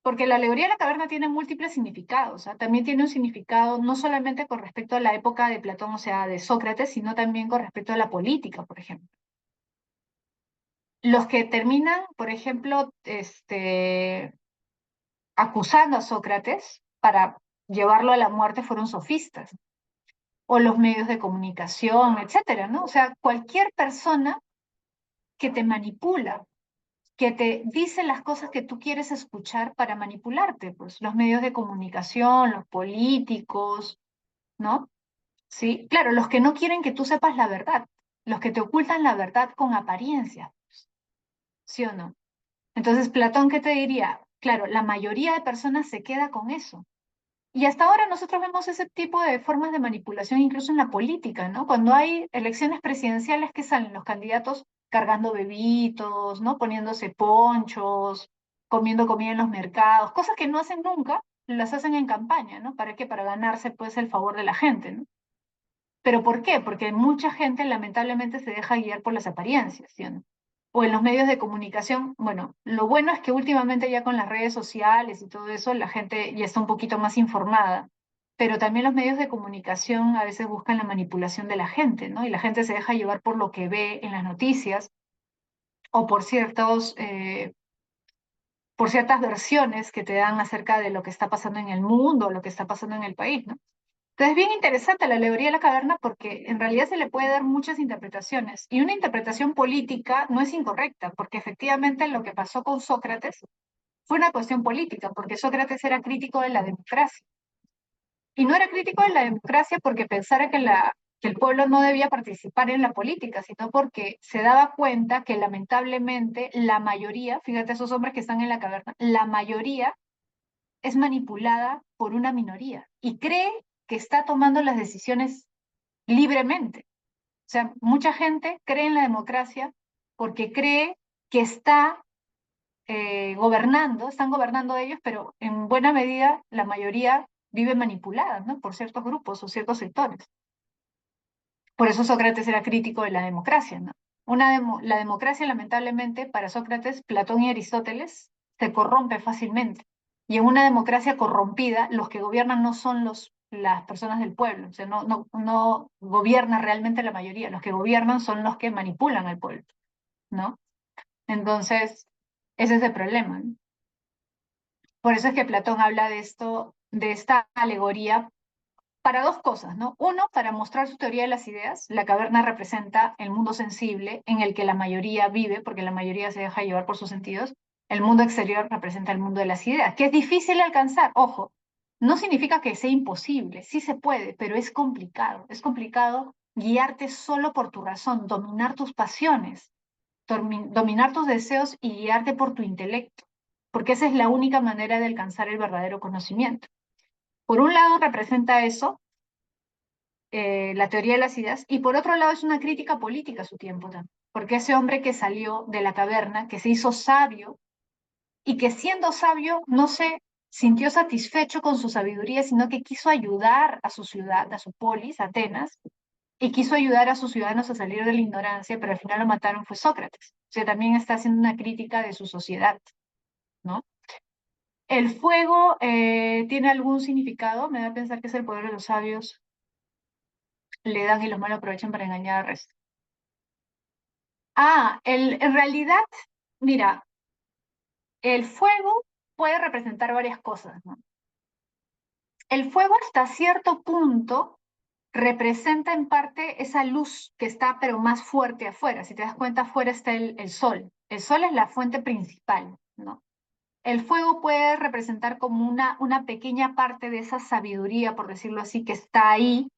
Porque la alegoría de la caverna tiene múltiples significados, ¿ah? También tiene un significado no solamente con respecto a la época de Platón, o sea, de Sócrates, sino también con respecto a la política, por ejemplo. Los que terminan, por ejemplo, acusando a Sócrates para llevarlo a la muerte fueron sofistas, o los medios de comunicación, etcétera, ¿no? O sea, cualquier persona que te manipula, que te dice las cosas que tú quieres escuchar para manipularte, pues los medios de comunicación, los políticos, ¿no? Sí, claro, los que no quieren que tú sepas la verdad, los que te ocultan la verdad con apariencia, ¿sí o no? Entonces, Platón, ¿qué te diría? Claro, la mayoría de personas se queda con eso. Y hasta ahora nosotros vemos ese tipo de formas de manipulación incluso en la política, ¿no? Cuando hay elecciones presidenciales que salen los candidatos cargando bebitos, ¿no? Poniéndose ponchos, comiendo comida en los mercados, cosas que no hacen nunca, las hacen en campaña, ¿no? ¿Para qué? Para ganarse pues el favor de la gente, ¿no? ¿Pero por qué? Porque mucha gente lamentablemente se deja guiar por las apariencias, ¿sí o no? O en los medios de comunicación, bueno, lo bueno es que últimamente ya con las redes sociales y todo eso, la gente ya está un poquito más informada, pero también los medios de comunicación a veces buscan la manipulación de la gente, ¿no? Y la gente se deja llevar por lo que ve en las noticias o por ciertas versiones que te dan acerca de lo que está pasando en el mundo, o lo que está pasando en el país, ¿no? Entonces es bien interesante la alegoría de la caverna porque en realidad se le puede dar muchas interpretaciones y una interpretación política no es incorrecta porque efectivamente lo que pasó con Sócrates fue una cuestión política porque Sócrates era crítico de la democracia y no era crítico de la democracia porque pensara que el pueblo no debía participar en la política, sino porque se daba cuenta que lamentablemente la mayoría, fíjate esos hombres que están en la caverna, la mayoría es manipulada por una minoría y cree que está tomando las decisiones libremente. O sea, mucha gente cree en la democracia porque cree que están gobernando ellos, pero en buena medida la mayoría vive manipulada, ¿no? Por ciertos grupos o ciertos sectores. Por eso Sócrates era crítico de la democracia, ¿no? La democracia, lamentablemente, para Sócrates, Platón y Aristóteles, se corrompe fácilmente. Y en una democracia corrompida, los que gobiernan no son las personas del pueblo, o sea, no gobierna realmente la mayoría, los que gobiernan son los que manipulan al pueblo, ¿no? Entonces, ese es el problema, ¿no? Por eso es que Platón habla de esto, de esta alegoría para dos cosas, ¿no? Uno, para mostrar su teoría de las ideas. La caverna representa el mundo sensible en el que la mayoría vive, porque la mayoría se deja llevar por sus sentidos. El mundo exterior representa el mundo de las ideas, que es difícil de alcanzar. Ojo, no significa que sea imposible, sí se puede, pero es complicado. Es complicado guiarte solo por tu razón, dominar tus pasiones, dominar tus deseos y guiarte por tu intelecto, porque esa es la única manera de alcanzar el verdadero conocimiento. Por un lado representa eso, la teoría de las ideas, y por otro lado es una crítica política a su tiempo también, porque ese hombre que salió de la caverna, que se hizo sabio, y que siendo sabio no se sintió satisfecho con su sabiduría, sino que quiso ayudar a su ciudad, a su polis, Atenas, y quiso ayudar a sus ciudadanos a salir de la ignorancia, pero al final lo mataron fue Sócrates. O sea, también está haciendo una crítica de su sociedad, ¿no? ¿El fuego tiene algún significado? Me da a pensar que es el poder de los sabios, le dan y los malos aprovechan para engañar al resto. En realidad, mira, el fuego puede representar varias cosas, ¿no? El fuego hasta cierto punto representa en parte esa luz que está pero más fuerte afuera. Si te das cuenta, afuera está el sol. El sol es la fuente principal, ¿no? El fuego puede representar como una pequeña parte de esa sabiduría, por decirlo así, que está ahí,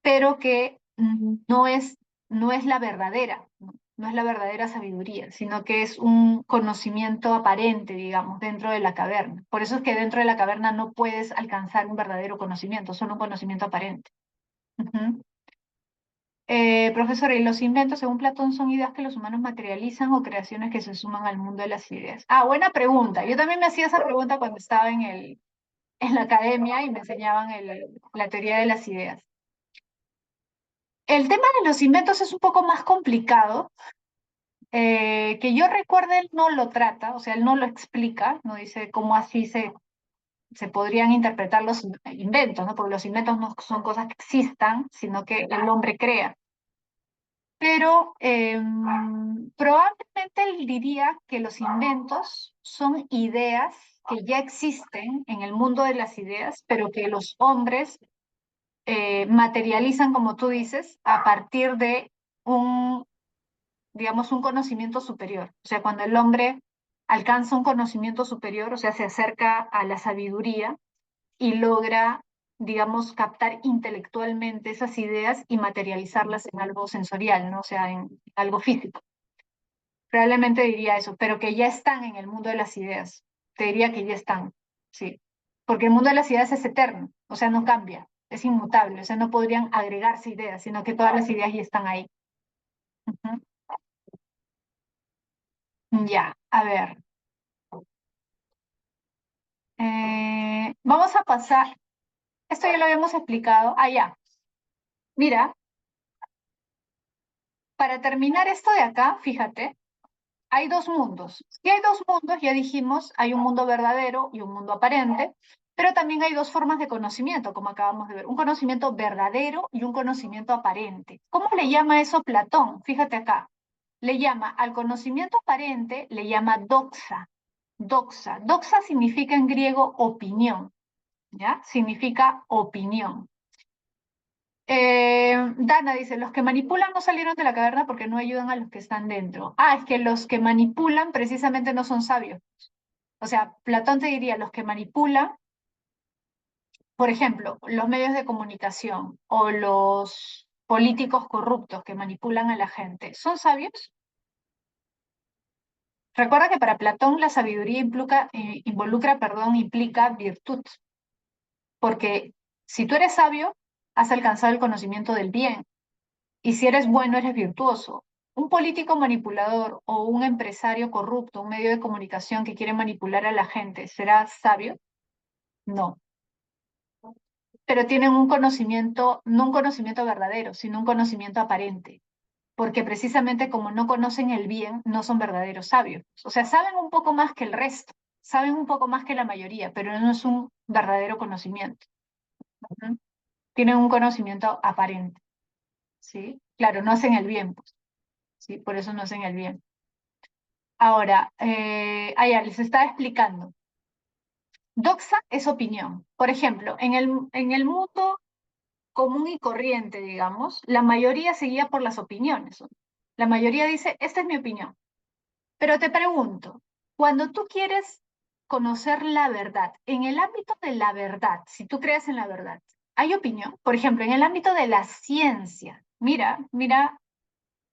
pero que no es no es la verdadera, ¿no? No es la verdadera sabiduría, sino que es un conocimiento aparente, digamos, dentro de la caverna. Por eso es que dentro de la caverna no puedes alcanzar un verdadero conocimiento, solo un conocimiento aparente. Ujú. Profesora, ¿y los inventos, según Platón, son ideas que los humanos materializan o creaciones que se suman al mundo de las ideas? Ah, buena pregunta. Yo también me hacía esa pregunta cuando estaba en la academia y me enseñaban la teoría de las ideas. El tema de los inventos es un poco más complicado. Que yo recuerde, él no lo trata, o sea, él no lo explica, no dice cómo así se podrían interpretar los inventos, ¿no? Porque los inventos no son cosas que existan, sino que el hombre crea. Pero probablemente él diría que los inventos son ideas que ya existen en el mundo de las ideas, pero que los hombres materializan, como tú dices, a partir de un, digamos, un conocimiento superior. O sea, cuando el hombre alcanza un conocimiento superior, o sea, se acerca a la sabiduría y logra, digamos, captar intelectualmente esas ideas y materializarlas en algo sensorial, ¿no? O sea, en algo físico. Probablemente diría eso, pero que ya están en el mundo de las ideas. Te diría que ya están, sí. Porque el mundo de las ideas es eterno, o sea, no cambia, es inmutable, o sea, no podrían agregarse ideas, sino que todas las ideas ya están ahí. Ujú. Ya, a ver. Vamos a pasar, esto ya lo habíamos explicado. Ah, ya. Mira, para terminar esto de acá, fíjate, hay dos mundos. Si hay dos mundos, ya dijimos, hay un mundo verdadero y un mundo aparente, pero también hay dos formas de conocimiento, como acabamos de ver, un conocimiento verdadero y un conocimiento aparente. ¿Cómo le llama eso Platón? Fíjate acá. Le llama al conocimiento aparente, le llama doxa. Doxa. Doxa significa en griego opinión, ¿ya? Significa opinión. Dana dice, los que manipulan no salieron de la caverna porque no ayudan a los que están dentro. Ah, es que los que manipulan precisamente no son sabios. O sea, Platón te diría, los que manipulan, por ejemplo, los medios de comunicación o los políticos corruptos que manipulan a la gente, ¿son sabios? Recuerda que para Platón la sabiduría implica virtud, porque si tú eres sabio, has alcanzado el conocimiento del bien. Y si eres bueno, eres virtuoso. Un político manipulador o un empresario corrupto, un medio de comunicación que quiere manipular a la gente, ¿será sabio? No. Pero tienen un conocimiento, no un conocimiento verdadero, sino un conocimiento aparente. Porque precisamente como no conocen el bien, no son verdaderos sabios. O sea, saben un poco más que el resto, saben un poco más que la mayoría, pero no es un verdadero conocimiento. ¿Mm? Tienen un conocimiento aparente, ¿sí? Claro, no hacen el bien, pues, ¿sí? Por eso no hacen el bien. Ahora, ya les estaba explicando. Doxa es opinión. Por ejemplo, en el mundo común y corriente, digamos, la mayoría se guía por las opiniones. ¿No? La mayoría dice, esta es mi opinión. Pero te pregunto, cuando tú quieres conocer la verdad, en el ámbito de la verdad, si tú crees en la verdad, ¿hay opinión? Por ejemplo, en el ámbito de la ciencia, mira,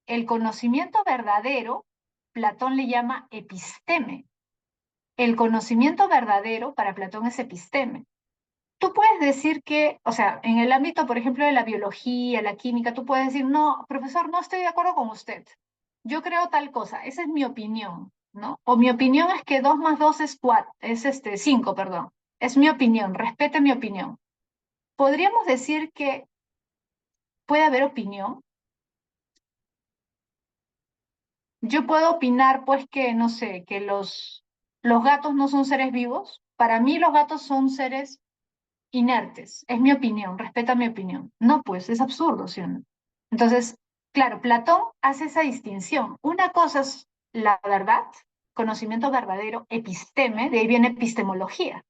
el conocimiento verdadero, Platón le llama episteme. El conocimiento verdadero para Platón es episteme. Tú puedes decir que, o sea, en el ámbito, por ejemplo, de la biología, la química, tú puedes decir, no, profesor, no estoy de acuerdo con usted. Yo creo tal cosa, esa es mi opinión, ¿no? O mi opinión es que 2 más 2 es 4, es 5, perdón. Es mi opinión, respete mi opinión. Podríamos decir que puede haber opinión. Yo puedo opinar, pues, que, no sé, que los gatos no son seres vivos. Para mí los gatos son seres inertes. Es mi opinión, respeta mi opinión. No, pues es absurdo, ¿sí o no? Entonces, claro, Platón hace esa distinción. Una cosa es la verdad, conocimiento verdadero, episteme, de ahí viene epistemología,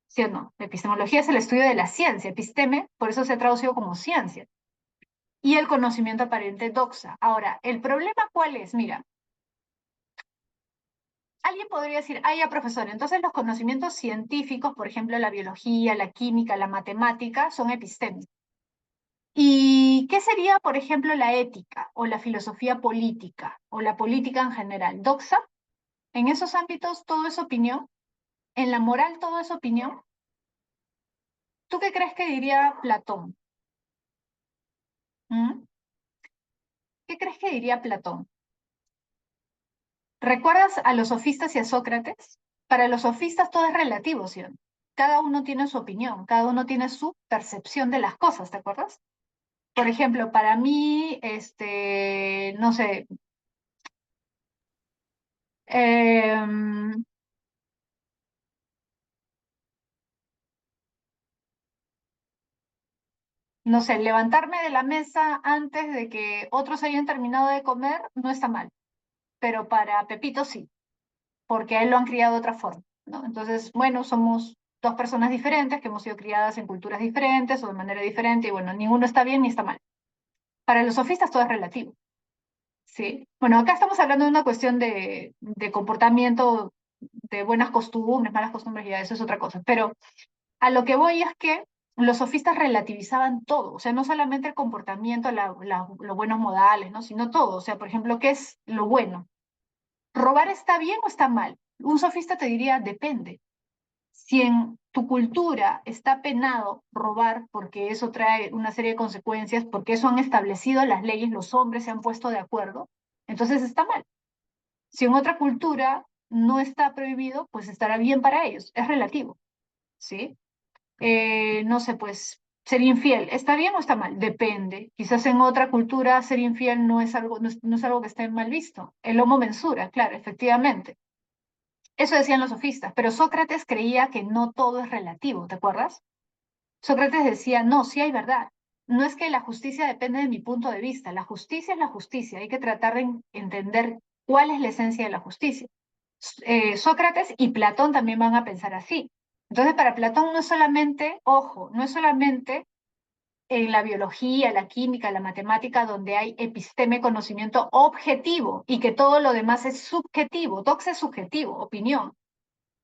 ¿sí o no? Epistemología es el estudio de la ciencia, episteme, por eso se ha traducido como ciencia. Y el conocimiento aparente, doxa. Ahora, ¿el problema cuál es? Mira, alguien podría decir, ah, ya, profesor, entonces los conocimientos científicos, por ejemplo, la biología, la química, la matemática, son epistémicos. ¿Y ¿Y qué sería, por ejemplo, la ética o la filosofía política o la política en general? ¿Doxa? En esos ámbitos todo es opinión. En la moral todo es opinión. ¿Tú qué crees que diría Platón? ¿Mm? ¿Qué crees que diría Platón? ¿Recuerdas a los sofistas y a Sócrates? Para los sofistas todo es relativo, ¿sí o no? Cada uno tiene su opinión, cada uno tiene su percepción de las cosas, ¿te acuerdas? Por ejemplo, para mí, no sé, em, no sé, levantarme de la mesa antes de que otros hayan terminado de comer no está mal, pero para Pepito sí, porque a él lo han criado de otra forma, ¿no? Entonces, bueno, somos dos personas diferentes que hemos sido criadas en culturas diferentes o de manera diferente y bueno, ninguno está bien ni está mal. Para los sofistas todo es relativo, ¿sí? Bueno, acá estamos hablando de una cuestión de comportamiento, de buenas costumbres, malas costumbres, ya eso es otra cosa, pero a lo que voy es que los sofistas relativizaban todo, o sea, no solamente el comportamiento, los buenos modales, ¿no? Sino todo, o sea, por ejemplo, ¿qué es lo bueno? ¿Robar está bien o está mal? Un sofista te diría, depende. Si en tu cultura está penado robar porque eso trae una serie de consecuencias, porque eso han establecido las leyes, los hombres se han puesto de acuerdo, entonces está mal. Si en otra cultura no está prohibido, pues estará bien para ellos, es relativo, ¿sí? No sé, pues ser infiel, ¿está bien o está mal? Depende. Quizás en otra cultura ser infiel no es algo, no es algo que esté mal visto. El homo mensura, claro, efectivamente. Eso decían los sofistas, pero Sócrates creía que no todo es relativo, ¿te acuerdas? Sócrates decía, no, sí hay verdad. No es que la justicia depende de mi punto de vista, la justicia es la justicia, hay que tratar de entender cuál es la esencia de la justicia. Sócrates y Platón también van a pensar así. Entonces, para Platón no es solamente, ojo, no es solamente en la biología, la química, la matemática, donde hay episteme, conocimiento objetivo, y que todo lo demás es subjetivo. Doxa es subjetivo, opinión.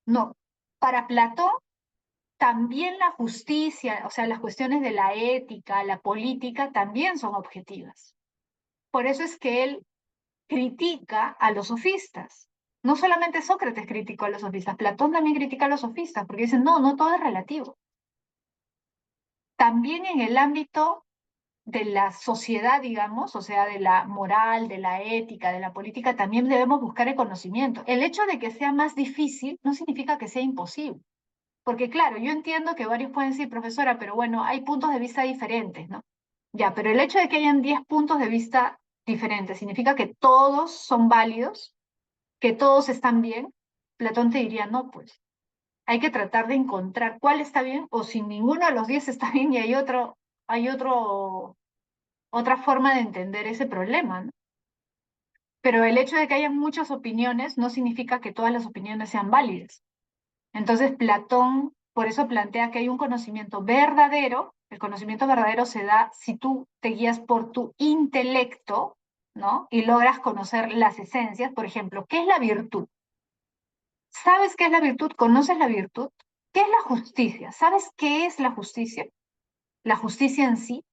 No. Para Platón, también la justicia, o sea, las cuestiones de la ética, la política, también son objetivas. Por eso es que él critica a los sofistas. No solamente Sócrates criticó a los sofistas, Platón también critica a los sofistas, porque dicen, no, no todo es relativo. También en el ámbito de la sociedad, digamos, o sea, de la moral, de la ética, de la política, también debemos buscar el conocimiento. El hecho de que sea más difícil no significa que sea imposible. Porque claro, yo entiendo que varios pueden decir, profesora, pero bueno, hay puntos de vista diferentes, ¿no? Ya, pero el hecho de que hayan 10 puntos de vista diferentes significa que todos son válidos, que todos están bien. Platón te diría, no, pues hay que tratar de encontrar cuál está bien o si ninguno de los 10 está bien y hay otra forma de entender ese problema, ¿no? Pero el hecho de que haya muchas opiniones no significa que todas las opiniones sean válidas. Entonces, Platón por eso plantea que hay un conocimiento verdadero. El conocimiento verdadero se da si tú te guías por tu intelecto, ¿no? Y logras conocer las esencias. Por ejemplo, ¿qué es la virtud? ¿Sabes qué es la virtud? ¿Conoces la virtud? ¿Qué es la justicia? ¿Sabes qué es la justicia? La justicia en sí,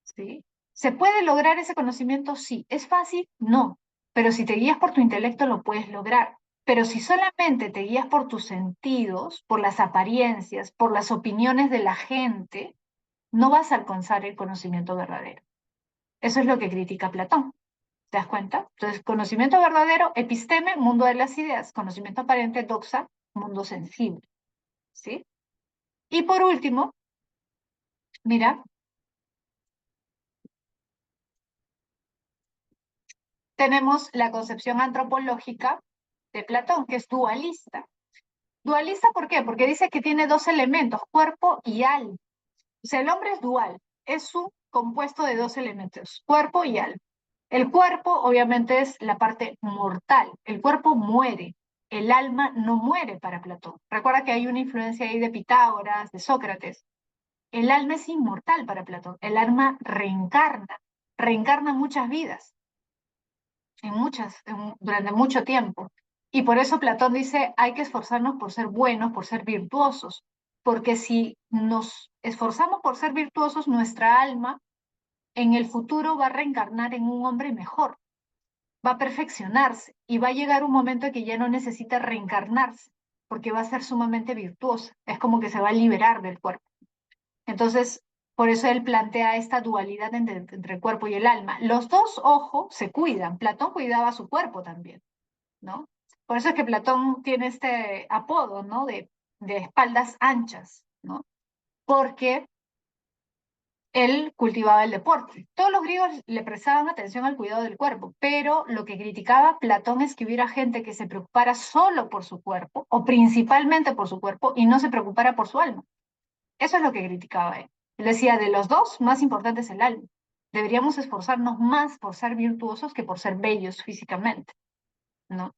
¿sí? ¿Se puede lograr ese conocimiento? Sí. ¿Es fácil? No. Pero si te guías por tu intelecto, lo puedes lograr. Pero si solamente te guías por tus sentidos, por las apariencias, por las opiniones de la gente, no vas a alcanzar el conocimiento verdadero. Eso es lo que critica Platón. ¿Te das cuenta? Entonces, conocimiento verdadero, episteme, mundo de las ideas. Conocimiento aparente, doxa, mundo sensible. ¿Sí? Y por último, mira, tenemos la concepción antropológica de Platón, que es dualista. Dualista, ¿por qué? Porque dice que tiene dos elementos, cuerpo y alma. O sea, el hombre es dual, es un compuesto de dos elementos, cuerpo y alma. El cuerpo, obviamente, es la parte mortal. El cuerpo muere, el alma no muere para Platón. Recuerda que hay una influencia ahí de Pitágoras, de Sócrates. El alma es inmortal para Platón. El alma reencarna muchas vidas durante mucho tiempo. Y por eso Platón dice, hay que esforzarnos por ser buenos, por ser virtuosos, porque si nos esforzamos por ser virtuosos, nuestra alma en el futuro va a reencarnar en un hombre mejor, va a perfeccionarse y va a llegar un momento en que ya no necesita reencarnarse, porque va a ser sumamente virtuosa. Es como que se va a liberar del cuerpo. Entonces, por eso él plantea esta dualidad entre el cuerpo y el alma. Los dos, ojo, se cuidan. Platón cuidaba su cuerpo también, ¿no? Por eso es que Platón tiene este apodo, ¿no? De espaldas anchas, ¿no? Porque él cultivaba el deporte. Todos los griegos le prestaban atención al cuidado del cuerpo, pero lo que criticaba Platón es que hubiera gente que se preocupara solo por su cuerpo, o principalmente por su cuerpo, y no se preocupara por su alma. Eso es lo que criticaba él. Él decía, de los dos, más importante es el alma. Deberíamos esforzarnos más por ser virtuosos que por ser bellos físicamente, ¿no?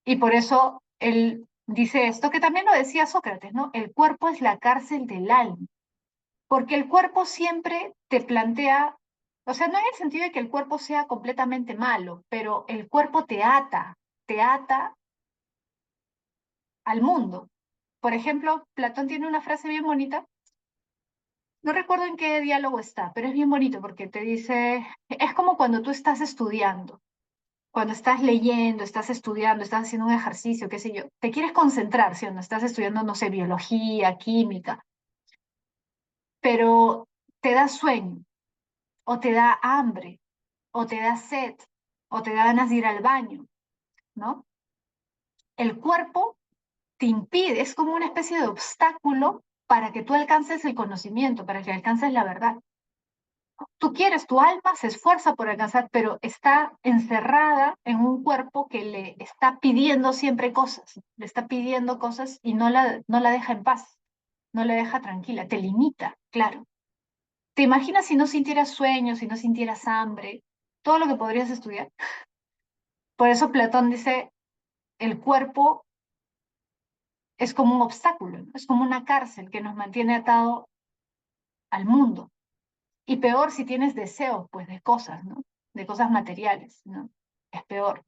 Y por eso él dice esto, que también lo decía Sócrates, ¿no? El cuerpo es la cárcel del alma, porque el cuerpo siempre te plantea, o sea, no en el sentido de que el cuerpo sea completamente malo, pero el cuerpo te ata al mundo. Por ejemplo, Platón tiene una frase bien bonita, no recuerdo en qué diálogo está, pero es bien bonito porque te dice, es como cuando tú estás estudiando, cuando estás leyendo, estás estudiando, estás haciendo un ejercicio, qué sé yo, te quieres concentrar, ¿sí o no? Estás estudiando, no sé, biología, química, pero te da sueño, o te da hambre, o te da sed, o te da ganas de ir al baño, ¿no? El cuerpo te impide, es como una especie de obstáculo para que tú alcances el conocimiento, para que alcances la verdad. Tú quieres, tu alma se esfuerza por alcanzar, pero está encerrada en un cuerpo que le está pidiendo siempre cosas, le está pidiendo cosas y no la deja en paz, no la deja tranquila, te limita, claro. ¿Te imaginas si no sintieras sueños, si no sintieras hambre, todo lo que podrías estudiar? Por eso Platón dice, el cuerpo es como un obstáculo, ¿no? Es como una cárcel que nos mantiene atado al mundo. Y peor si tienes deseos, pues, de cosas, ¿no? De cosas materiales, ¿no? Es peor,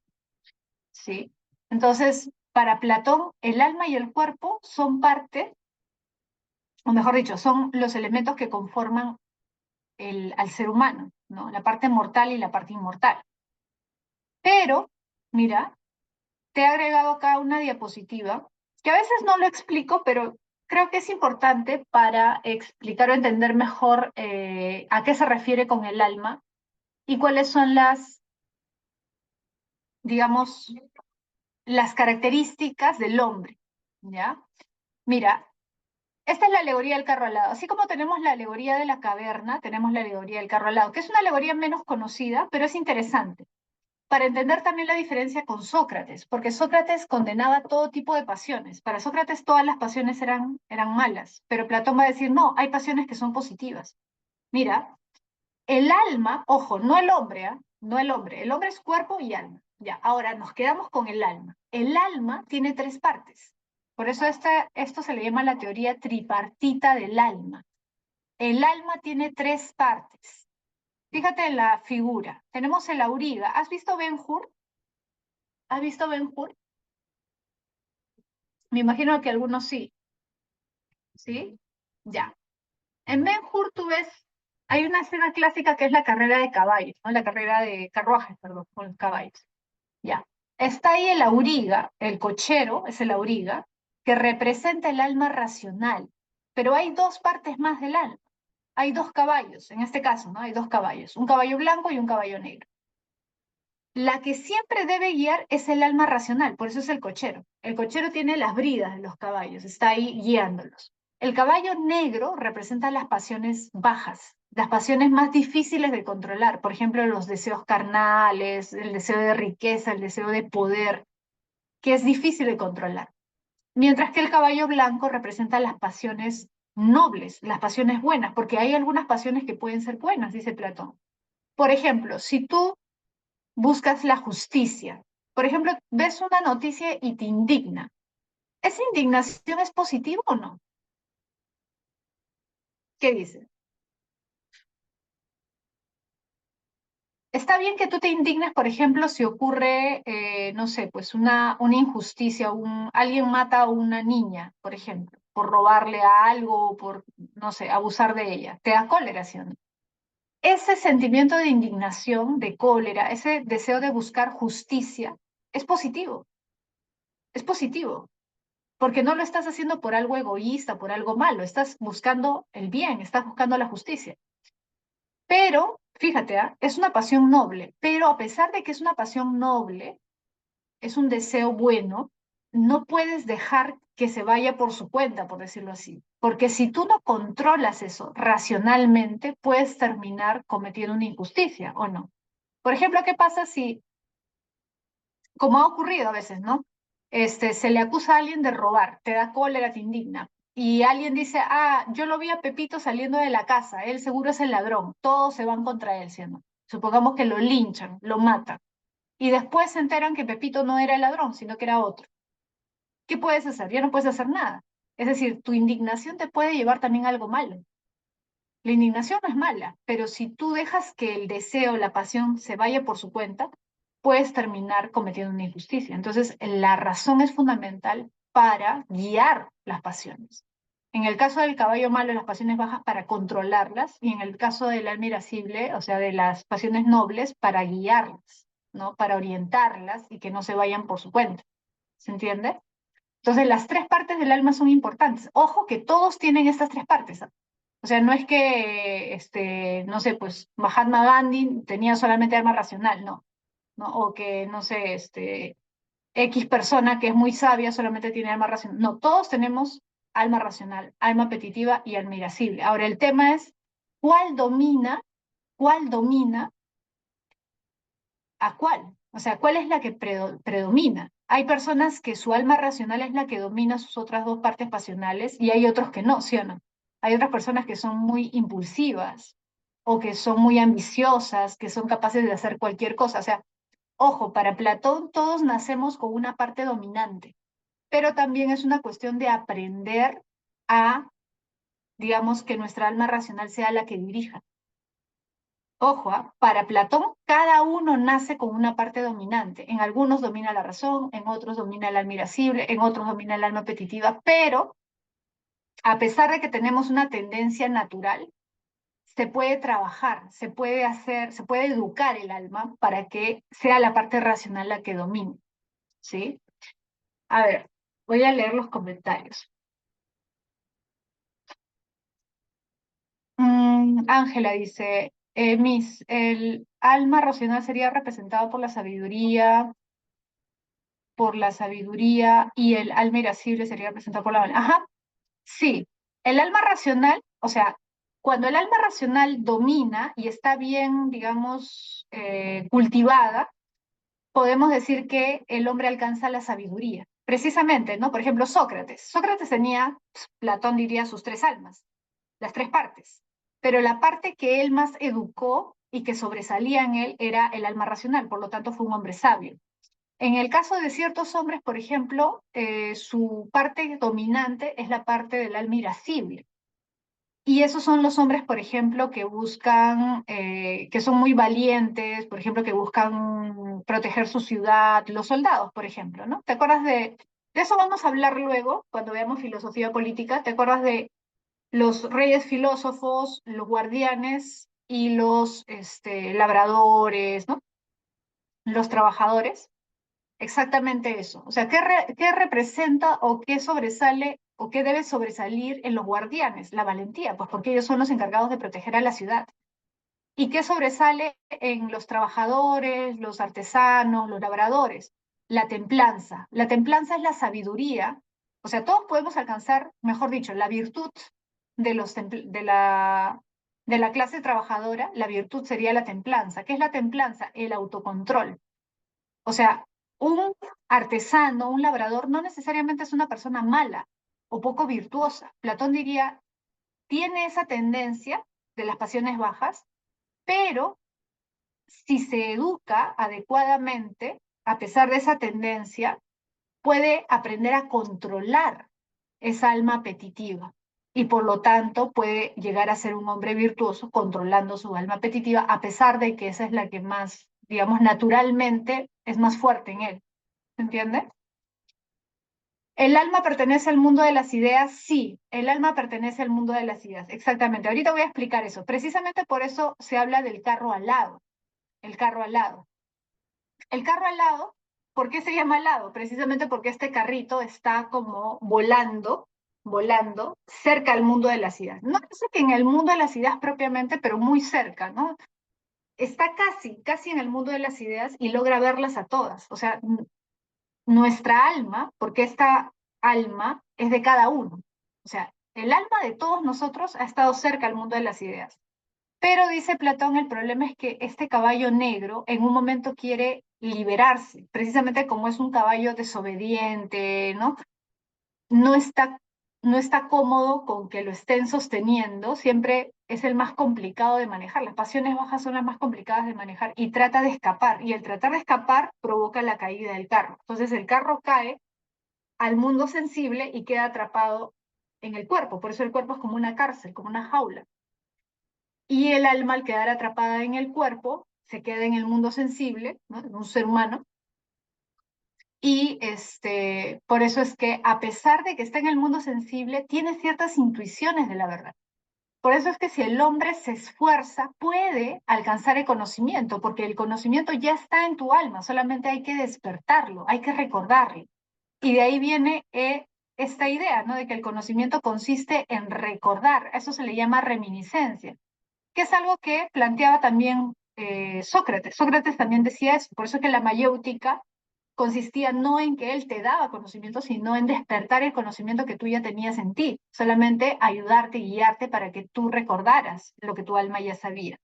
¿sí? Entonces, para Platón, el alma y el cuerpo son parte, o mejor dicho, son los elementos que conforman al ser humano, ¿no? La parte mortal y la parte inmortal. Pero, mira, te he agregado acá una diapositiva, que a veces no lo explico, pero creo que es importante para explicar o entender mejor a qué se refiere con el alma y cuáles son digamos, las características del hombre, ¿ya? Mira, esta es la alegoría del carro alado. Así como tenemos la alegoría de la caverna, tenemos la alegoría del carro alado, que es una alegoría menos conocida, pero es interesante, para entender también la diferencia con Sócrates, porque Sócrates condenaba todo tipo de pasiones. Para Sócrates todas las pasiones eran malas, pero Platón va a decir, no, hay pasiones que son positivas. Mira, el alma, ojo, no el hombre, ¿ah? No el hombre es cuerpo y alma. Ya, ahora nos quedamos con el alma. El alma tiene tres partes. Por eso esto se le llama la teoría tripartita del alma. El alma tiene tres partes. Fíjate en la figura. Tenemos el auriga. ¿Has visto Ben-Hur? ¿Has visto Ben-Hur? Me imagino que algunos sí. ¿Sí? Ya. En Ben-Hur tú ves, hay una escena clásica que es la carrera de caballos, ¿no? La carrera de carruajes, perdón, con caballos. Ya. Está ahí el auriga, el cochero es el auriga, que representa el alma racional. Pero hay dos partes más del alma. Hay dos caballos, en este caso, ¿no? Hay dos caballos, un caballo blanco y un caballo negro. La que siempre debe guiar es el alma racional, por eso es el cochero. El cochero tiene las bridas de los caballos, está ahí guiándolos. El caballo negro representa las pasiones bajas, las pasiones más difíciles de controlar, por ejemplo, los deseos carnales, el deseo de riqueza, el deseo de poder, que es difícil de controlar. Mientras que el caballo blanco representa las pasiones nobles, las pasiones buenas, porque hay algunas pasiones que pueden ser buenas, dice Platón. Por ejemplo, si tú buscas la justicia. Por ejemplo, ves una noticia y te indigna. ¿Esa indignación es positiva o no? ¿Qué dices? Está bien que tú te indignes, por ejemplo, si ocurre, no sé, pues una injusticia, alguien mata a una niña, por ejemplo, por robarle a algo, por, no sé, abusar de ella. Te da cólera, ¿sí o no? ese sentimiento de indignación, de cólera, ese deseo de buscar justicia, es positivo, es positivo, porque no lo estás haciendo por algo egoísta, por algo malo, estás buscando el bien, estás buscando la justicia. Pero, fíjate, es una pasión noble, pero a pesar de que es una pasión noble, es un deseo bueno, no puedes dejar que se vaya por su cuenta, por decirlo así. Porque si tú no controlas eso racionalmente, puedes terminar cometiendo una injusticia, ¿o no? Por ejemplo, ¿qué pasa si, como ha ocurrido a veces, ¿no? Se le acusa a alguien de robar, te da cólera, te indigna. Y alguien dice, yo lo vi a Pepito saliendo de la casa, él seguro es el ladrón, todos se van contra él, ¿sí o no? Supongamos que lo linchan, lo matan. Y después se enteran que Pepito no era el ladrón, sino que era otro. ¿Qué puedes hacer? Ya no puedes hacer nada. Es decir, tu indignación te puede llevar también a algo malo. La indignación no es mala, pero si tú dejas que el deseo, la pasión se vaya por su cuenta, puedes terminar cometiendo una injusticia. Entonces, la razón es fundamental para guiar las pasiones. En el caso del caballo malo, las pasiones bajas para controlarlas, y en el caso del alma irascible, o sea, de las pasiones nobles, para guiarlas, ¿no? Para orientarlas y que no se vayan por su cuenta. ¿Se entiende? Entonces, las tres partes del alma son importantes. Ojo que todos tienen estas tres partes. ¿Ah? O sea, no es que, no sé, pues Mahatma Gandhi tenía solamente alma racional, no, ¿no? O que, no sé, X persona que es muy sabia solamente tiene alma racional. No, todos tenemos alma racional, alma apetitiva y alma irascible. Ahora, el tema es cuál domina a cuál. O sea, ¿cuál es la que predomina? Hay personas que su alma racional es la que domina sus otras dos partes pasionales y hay otros que no, ¿sí o no? Hay otras personas que son muy impulsivas o que son muy ambiciosas, que son capaces de hacer cualquier cosa. O sea, ojo, para Platón todos nacemos con una parte dominante, pero también es una cuestión de aprender a, digamos, que nuestra alma racional sea la que dirija. Ojo, para Platón, cada uno nace con una parte dominante. En algunos domina la razón, en otros domina el alma irascible, en otros domina el alma apetitiva, pero a pesar de que tenemos una tendencia natural, se puede trabajar, se puede hacer, se puede educar el alma para que sea la parte racional la que domine, ¿sí? A ver, voy a leer los comentarios. Ángela dice, Miss, el alma racional sería representado por la sabiduría y el alma irascible sería representado por la alma. Ajá, sí. El alma racional, o sea, cuando el alma racional domina y está bien, digamos, cultivada, podemos decir que el hombre alcanza la sabiduría. Precisamente, ¿no? Por ejemplo, Sócrates. Sócrates tenía, pues, Platón diría, sus tres almas, las tres partes. Pero la parte que él más educó y que sobresalía en él era el alma racional, por lo tanto fue un hombre sabio. En el caso de ciertos hombres, por ejemplo, su parte dominante es la parte del alma irascible. Y esos son los hombres, por ejemplo, que buscan, que son muy valientes, por ejemplo, que buscan proteger su ciudad, los soldados, por ejemplo, ¿no? ¿Te acuerdas de eso vamos a hablar luego, cuando veamos filosofía política? ¿Te acuerdas de los reyes filósofos, los guardianes y los labradores, ¿no? Los trabajadores. Exactamente eso. O sea, ¿qué representa o qué sobresale o qué debe sobresalir en los guardianes? La valentía, pues porque ellos son los encargados de proteger a la ciudad. ¿Y qué sobresale en los trabajadores, los artesanos, los labradores? La templanza. La templanza es la sabiduría. O sea, todos podemos alcanzar, mejor dicho, la virtud de la clase trabajadora. La virtud sería la templanza. ¿Qué es la templanza? El autocontrol. O sea, un artesano, un labrador, no necesariamente es una persona mala o poco virtuosa. Platón diría, tiene esa tendencia de las pasiones bajas, pero si se educa adecuadamente, a pesar de esa tendencia, puede aprender a controlar esa alma apetitiva y por lo tanto puede llegar a ser un hombre virtuoso controlando su alma apetitiva, a pesar de que esa es la que más, digamos, naturalmente es más fuerte en él. ¿Se entiende? ¿El alma pertenece al mundo de las ideas? Sí, el alma pertenece al mundo de las ideas, exactamente. Ahorita voy a explicar eso. Precisamente por eso se habla del carro alado, el carro alado. El carro alado, ¿por qué se llama alado? Precisamente porque este carrito está como volando cerca al mundo de las ideas. No sé que en el mundo de las ideas propiamente, pero muy cerca, ¿no? Está casi en el mundo de las ideas y logra verlas a todas. O sea, nuestra alma, porque esta alma es de cada uno. O sea, el alma de todos nosotros ha estado cerca al mundo de las ideas. Pero dice Platón, el problema es que este caballo negro en un momento quiere liberarse, precisamente como es un caballo desobediente, ¿no? No está, no está cómodo con que lo estén sosteniendo, siempre es el más complicado de manejar. Las pasiones bajas son las más complicadas de manejar y trata de escapar. Y el tratar de escapar provoca la caída del carro. Entonces el carro cae al mundo sensible y queda atrapado en el cuerpo. Por eso el cuerpo es como una cárcel, como una jaula. Y el alma, al quedar atrapada en el cuerpo, se queda en el mundo sensible, ¿no? En un ser humano. Y por eso es que a pesar de que está en el mundo sensible, tiene ciertas intuiciones de la verdad. Por eso es que si el hombre se esfuerza, puede alcanzar el conocimiento, porque el conocimiento ya está en tu alma, solamente hay que despertarlo, hay que recordarlo. Y de ahí viene esta idea, ¿no? De que el conocimiento consiste en recordar, eso se le llama reminiscencia, que es algo que planteaba también Sócrates. Sócrates también decía eso, por eso que la mayéutica consistía no en que él te daba conocimiento, sino en despertar el conocimiento que tú ya tenías en ti, solamente ayudarte, guiarte para que tú recordaras lo que tu alma ya sabía,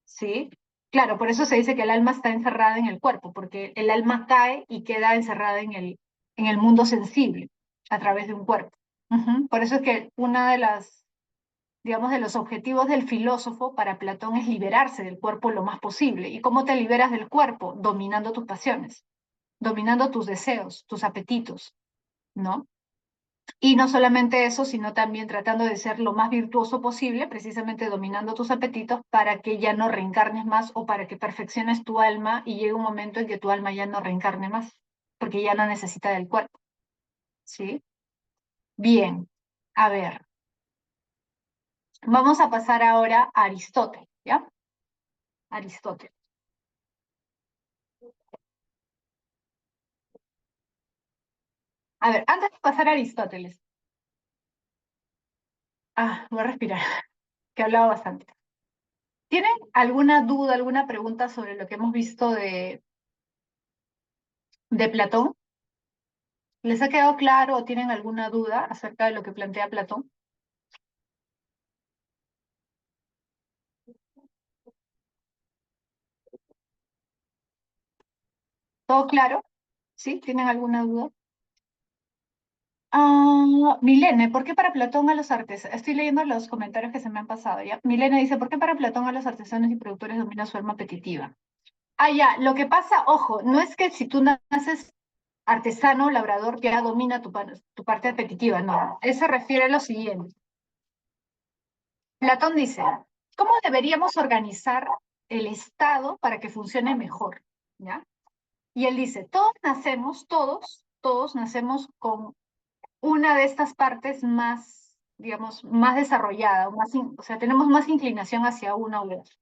¿sí? Claro, por eso se dice que el alma está encerrada en el cuerpo, porque el alma cae y queda encerrada en el mundo sensible a través de un cuerpo. Por eso es que una de las, digamos, de los objetivos del filósofo para Platón es liberarse del cuerpo lo más posible. ¿Y cómo te liberas del cuerpo? Dominando tus pasiones, dominando tus deseos, tus apetitos, ¿no? Y no solamente eso, sino también tratando de ser lo más virtuoso posible, precisamente dominando tus apetitos para que ya no reencarnes más o para que perfecciones tu alma y llegue un momento en que tu alma ya no reencarne más, porque ya no necesita del cuerpo, ¿sí? Bien, a ver, vamos a pasar ahora a Aristóteles, ¿ya? Aristóteles. A ver, antes de pasar a Aristóteles, voy a respirar, que he hablado bastante. ¿Tienen alguna duda, alguna pregunta sobre lo que hemos visto de Platón? ¿Les ha quedado claro o tienen alguna duda acerca de lo que plantea Platón? ¿Todo claro? ¿Sí? ¿Tienen alguna duda? Milene, ¿por qué para Platón a los artesanos? Estoy leyendo los comentarios que se me han pasado, ¿ya? Milene dice, ¿por qué para Platón a los artesanos y productores domina su alma apetitiva? Ya, lo que pasa, ojo, no es que si tú naces artesano, labrador, ya domina tu parte apetitiva, no. Eso se refiere a lo siguiente. Platón dice, ¿cómo deberíamos organizar el Estado para que funcione mejor? ¿Ya? Y él dice, todos nacemos con una de estas partes más, digamos, más desarrollada, o sea, tenemos más inclinación hacia una u otra.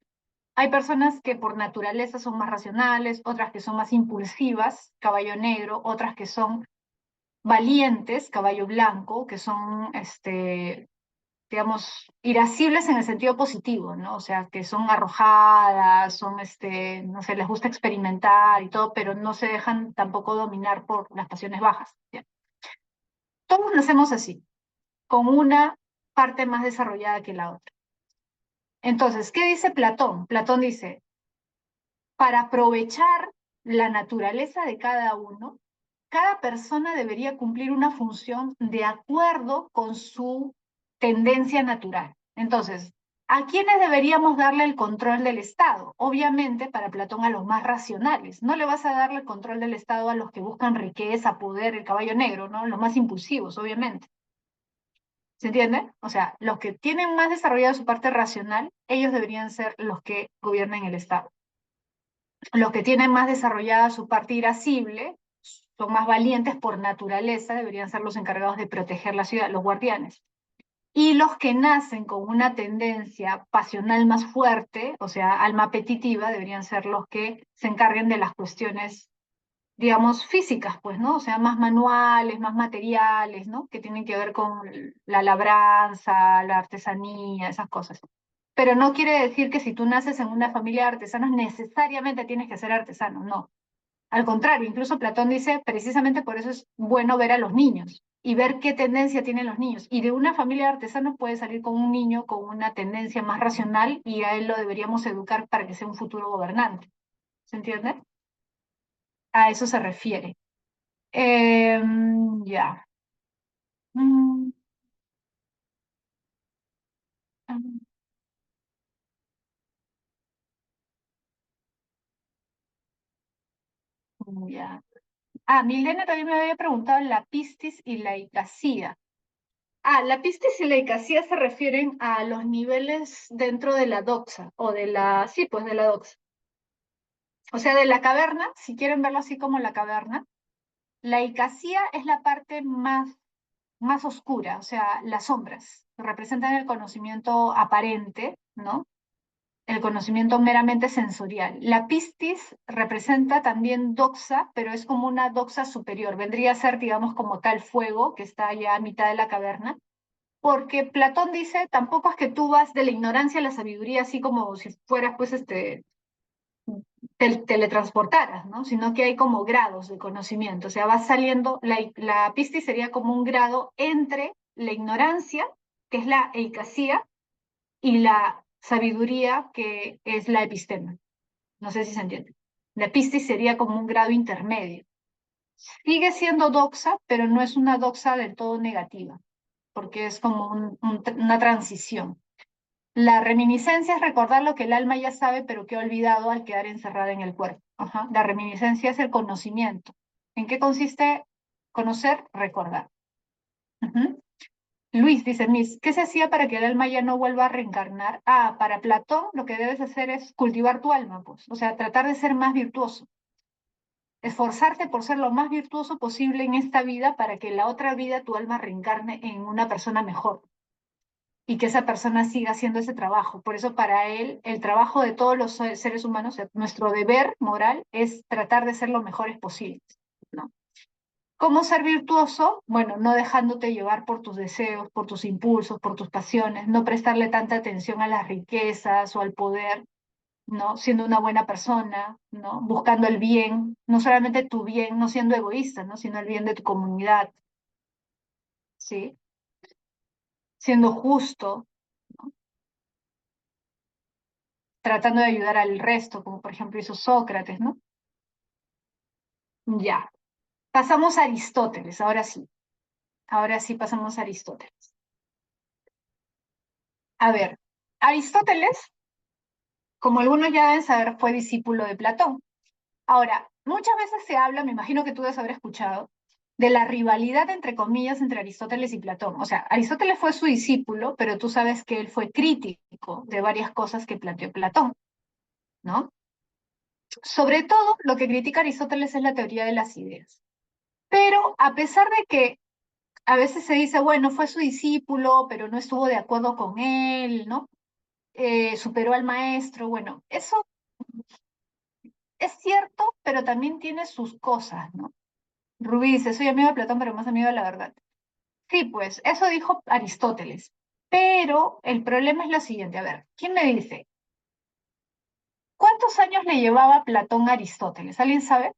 Hay personas que por naturaleza son más racionales, otras que son más impulsivas, caballo negro, otras que son valientes, caballo blanco, que son, digamos, irascibles en el sentido positivo, ¿no? O sea, que son arrojadas, son, no sé, les gusta experimentar y todo, pero no se dejan tampoco dominar por las pasiones bajas, ¿ya? Todos nacemos así, con una parte más desarrollada que la otra. Entonces, ¿qué dice Platón? Platón dice, para aprovechar la naturaleza de cada uno, cada persona debería cumplir una función de acuerdo con su tendencia natural. Entonces, ¿a quiénes deberíamos darle el control del Estado? Obviamente, para Platón, a los más racionales. No le vas a darle el control del Estado a los que buscan riqueza, poder, el caballo negro, ¿no? Los más impulsivos, obviamente. ¿Se entiende? O sea, los que tienen más desarrollada su parte racional, ellos deberían ser los que gobiernen el Estado. Los que tienen más desarrollada su parte irascible, son más valientes por naturaleza, deberían ser los encargados de proteger la ciudad, los guardianes. Y los que nacen con una tendencia pasional más fuerte, o sea, alma apetitiva, deberían ser los que se encarguen de las cuestiones, digamos, físicas, pues, ¿no? O sea, más manuales, más materiales, ¿no? Que tienen que ver con la labranza, la artesanía, esas cosas. Pero no quiere decir que si tú naces en una familia de artesanos, necesariamente tienes que ser artesano, no. Al contrario, incluso Platón dice, precisamente por eso es bueno ver a los niños y ver qué tendencia tienen los niños. Y de una familia de artesanos puede salir con un niño con una tendencia más racional y a él lo deberíamos educar para que sea un futuro gobernante. ¿Se entiende? A eso se refiere. Ya. Mm, ya. Ah, Milena también me había preguntado la pistis y la icacía. Ah, la pistis y la icacía se refieren a los niveles dentro de la doxa, o de la, sí, pues de la doxa. O sea, de la caverna, si quieren verlo así como la caverna, la icacía es la parte más oscura, o sea, las sombras, que representan el conocimiento aparente, ¿no? El conocimiento meramente sensorial. La pistis representa también doxa, pero es como una doxa superior. Vendría a ser, digamos, como acá el fuego, que está ya a mitad de la caverna, porque Platón dice, tampoco es que tú vas de la ignorancia a la sabiduría, así como si fueras, pues, teletransportaras, ¿no? Sino que hay como grados de conocimiento, o sea, va saliendo, la pistis sería como un grado entre la ignorancia, que es la eicasía, y la sabiduría, que es la epistema. No sé si se entiende. La pistis sería como un grado intermedio. Sigue siendo doxa, pero no es una doxa del todo negativa, porque es como una transición. La reminiscencia es recordar lo que el alma ya sabe, pero que ha olvidado al quedar encerrada en el cuerpo. Ajá. La reminiscencia es el conocimiento. ¿En qué consiste conocer? Recordar. Ujú. Luis dice, Miss, ¿qué se hacía para que el alma ya no vuelva a reencarnar? Ah, para Platón lo que debes hacer es cultivar tu alma, pues. O sea, tratar de ser más virtuoso. Esforzarte por ser lo más virtuoso posible en esta vida para que en la otra vida tu alma reencarne en una persona mejor y que esa persona siga haciendo ese trabajo. Por eso para él el trabajo de todos los seres humanos, o sea, nuestro deber moral es tratar de ser lo mejores posibles, ¿no? ¿Cómo ser virtuoso? Bueno, no dejándote llevar por tus deseos, por tus impulsos, por tus pasiones, no prestarle tanta atención a las riquezas o al poder, ¿no? Siendo una buena persona, ¿no? Buscando el bien, no solamente tu bien, no siendo egoísta, ¿no? Sino el bien de tu comunidad, ¿sí? Siendo justo, ¿no? Tratando de ayudar al resto, como por ejemplo hizo Sócrates, ¿no? Ya. Pasamos a Aristóteles, ahora sí. Ahora sí pasamos a Aristóteles. A ver, Aristóteles, como algunos ya deben saber, fue discípulo de Platón. Ahora, muchas veces se habla, me imagino que tú debes haber escuchado, de la rivalidad, entre comillas, entre Aristóteles y Platón. O sea, Aristóteles fue su discípulo, pero tú sabes que él fue crítico de varias cosas que planteó Platón, ¿no? Sobre todo, lo que critica Aristóteles es la teoría de las ideas. Pero a pesar de que a veces se dice, bueno, fue su discípulo, pero no estuvo de acuerdo con él, ¿no? Superó al maestro, bueno, eso es cierto, pero también tiene sus cosas, ¿no? Rubí dice, soy amigo de Platón, pero más amigo de la verdad. Sí, pues, eso dijo Aristóteles. Pero el problema es lo siguiente, a ver, ¿quién me dice? ¿Cuántos años le llevaba Platón a Aristóteles? ¿Alguien sabe?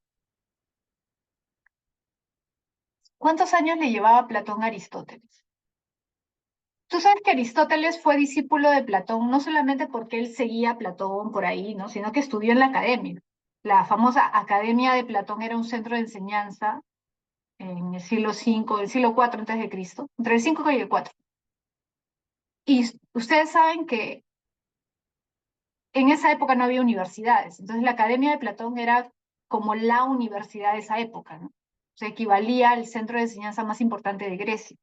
¿Cuántos años le llevaba Platón a Aristóteles? Tú sabes que Aristóteles fue discípulo de Platón, no solamente porque él seguía a Platón por ahí, ¿no? Sino que estudió en la academia. La famosa Academia de Platón era un centro de enseñanza en el siglo V, el siglo IV antes de Cristo, entre el 5 y el 4. Y ustedes saben que en esa época no había universidades, entonces la Academia de Platón era como la universidad de esa época, ¿no? O sea, equivalía al centro de enseñanza más importante de Grecia.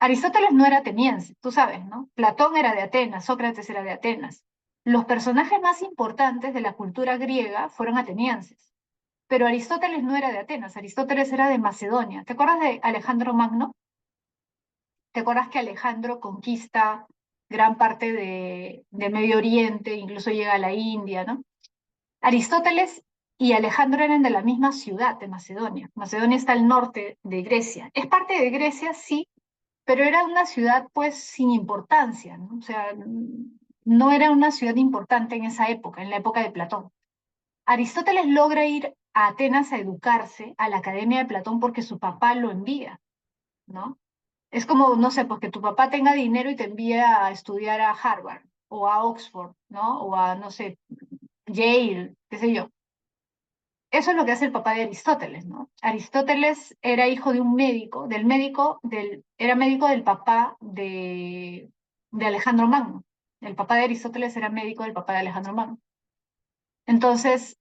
Aristóteles no era ateniense, tú sabes, ¿no? Platón era de Atenas, Sócrates era de Atenas. Los personajes más importantes de la cultura griega fueron atenienses. Pero Aristóteles no era de Atenas, Aristóteles era de Macedonia. ¿Te acuerdas de Alejandro Magno? ¿Te acuerdas que Alejandro conquista gran parte de Medio Oriente, incluso llega a la India, ¿no? Aristóteles y Alejandro eran de la misma ciudad de Macedonia. Macedonia está al norte de Grecia. Es parte de Grecia, sí, pero era una ciudad pues sin importancia, ¿no? O sea, no era una ciudad importante en esa época, en la época de Platón. Aristóteles logra ir a Atenas a educarse a la Academia de Platón porque su papá lo envía, ¿no? Es como, no sé, pues que tu papá tenga dinero y te envía a estudiar a Harvard o a Oxford, ¿no? O a, no sé, Yale, qué sé yo. Eso es lo que hace el papá de Aristóteles, ¿no? Aristóteles era hijo de un médico, era médico del papá de Alejandro Magno. El papá de Aristóteles era médico del papá de Alejandro Magno. Entonces,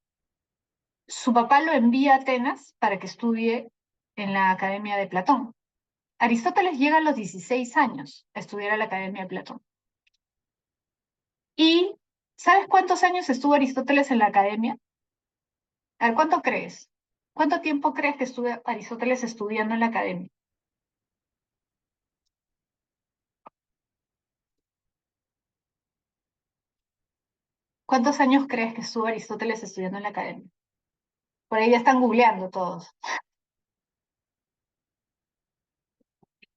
su papá lo envía a Atenas para que estudie en la Academia de Platón. Aristóteles llega a los 16 años a estudiar a la Academia de Platón. ¿Y sabes cuántos años estuvo Aristóteles en la Academia? A ver, ¿cuánto crees? ¿Cuánto tiempo crees que estuvo Aristóteles estudiando en la Academia? ¿Cuántos años crees que estuvo Aristóteles estudiando en la Academia? Por ahí ya están googleando todos.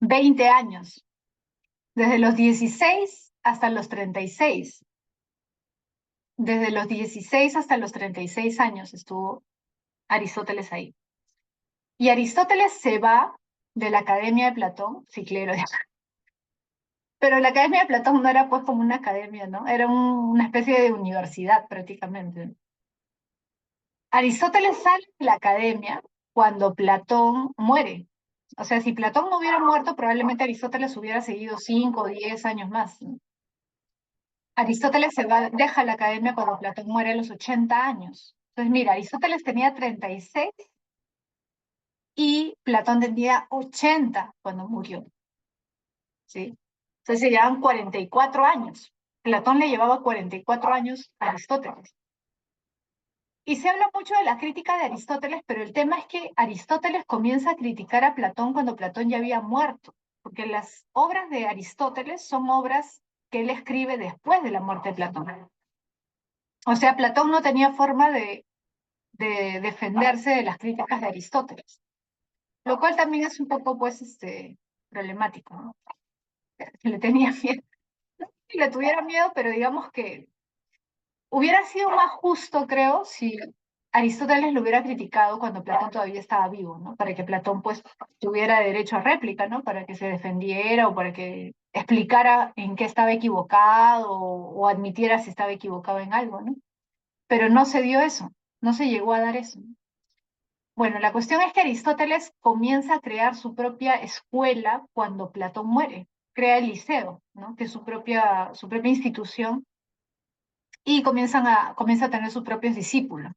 20 años. Desde los 16 hasta los 36. Desde los 16 hasta los 36 años estuvo Aristóteles ahí. Y Aristóteles se va de la Academia de Platón, sí, claro, pero la Academia de Platón no era pues como una academia, ¿no? Era una especie de universidad prácticamente. Aristóteles sale de la academia cuando Platón muere. O sea, si Platón no hubiera muerto, probablemente Aristóteles hubiera seguido 5 o 10 años más, ¿no? Aristóteles deja la academia cuando Platón muere a los 80 años. Entonces, mira, Aristóteles tenía 36 y Platón tenía 80 cuando murió, ¿sí? Entonces se llevaban 44 años. Platón le llevaba 44 años a Aristóteles. Y se habla mucho de la crítica de Aristóteles, pero el tema es que Aristóteles comienza a criticar a Platón cuando Platón ya había muerto, porque las obras de Aristóteles son obras que él escribe después de la muerte de Platón. O sea, Platón no tenía forma de defenderse de las críticas de Aristóteles, lo cual también es un poco, pues, problemático, ¿no? Que le tenía miedo, que le tuviera miedo, pero digamos que hubiera sido más justo, creo, si Aristóteles lo hubiera criticado cuando Platón todavía estaba vivo, ¿no? Para que Platón, pues, tuviera derecho a réplica, ¿no? Para que se defendiera o para que explicara en qué estaba equivocado o admitiera si estaba equivocado en algo, ¿no? Pero no se dio eso, no se llegó a dar eso, ¿no? Bueno, la cuestión es que Aristóteles comienza a crear su propia escuela cuando Platón muere, crea el Liceo, ¿no? Que es su propia institución y comienza a tener sus propios discípulos.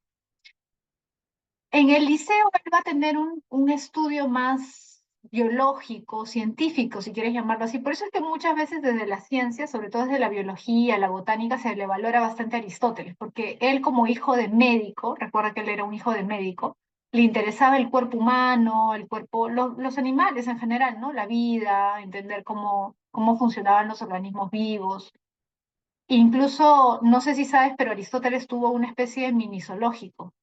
En el liceo él va a tener un estudio más biológico, científico, si quieres llamarlo así. Por eso es que muchas veces desde la ciencia, sobre todo desde la biología, la botánica, se le valora bastante a Aristóteles, porque él como hijo de médico, recuerda que él era un hijo de médico, le interesaba el cuerpo humano, el cuerpo, los animales en general, ¿no? La vida, entender cómo funcionaban los organismos vivos. Incluso, no sé si sabes, pero Aristóteles tuvo una especie de mini zoológico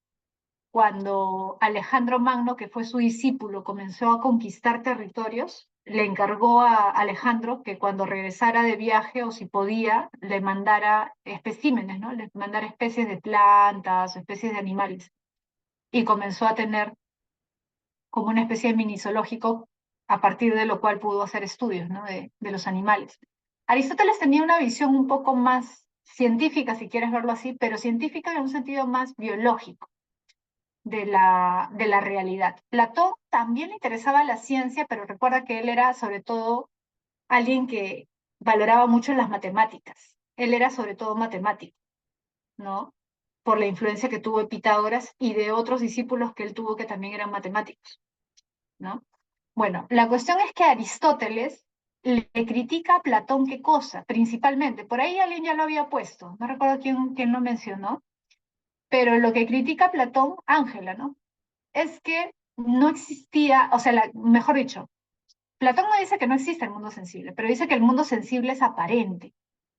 cuando Alejandro Magno, que fue su discípulo, comenzó a conquistar territorios, le encargó a Alejandro que cuando regresara de viaje o si podía, le mandara especímenes, ¿no? Le mandara especies de plantas, especies de animales. Y comenzó a tener como una especie de mini zoológico a partir de lo cual pudo hacer estudios, ¿no? de los animales. Aristóteles tenía una visión un poco más científica, si quieres verlo así, pero científica en un sentido más biológico de la realidad. Platón también le interesaba la ciencia, pero recuerda que él era sobre todo alguien que valoraba mucho las matemáticas. Él era sobre todo matemático, ¿no? Por la influencia que tuvo de Pitágoras y de otros discípulos que él tuvo que también eran matemáticos, ¿no? Bueno, la cuestión es que Aristóteles le critica a Platón qué cosa, principalmente. Por ahí alguien ya lo había puesto, no recuerdo quién lo mencionó, pero lo que critica a Platón, Ángela, ¿no? es que no existía, o sea, mejor dicho, Platón no dice que no existe el mundo sensible, pero dice que el mundo sensible es aparente,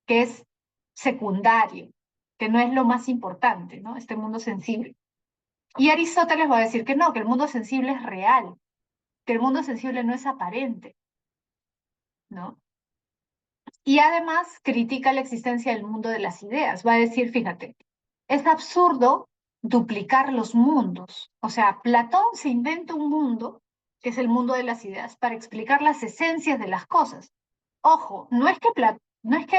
que es secundario, que no es lo más importante, ¿no? Este mundo sensible. Y Aristóteles va a decir que no, que el mundo sensible es real, que el mundo sensible no es aparente, ¿no? Y además critica la existencia del mundo de las ideas. Va a decir, fíjate, es absurdo duplicar los mundos. O sea, Platón se inventa un mundo, que es el mundo de las ideas, para explicar las esencias de las cosas. Ojo,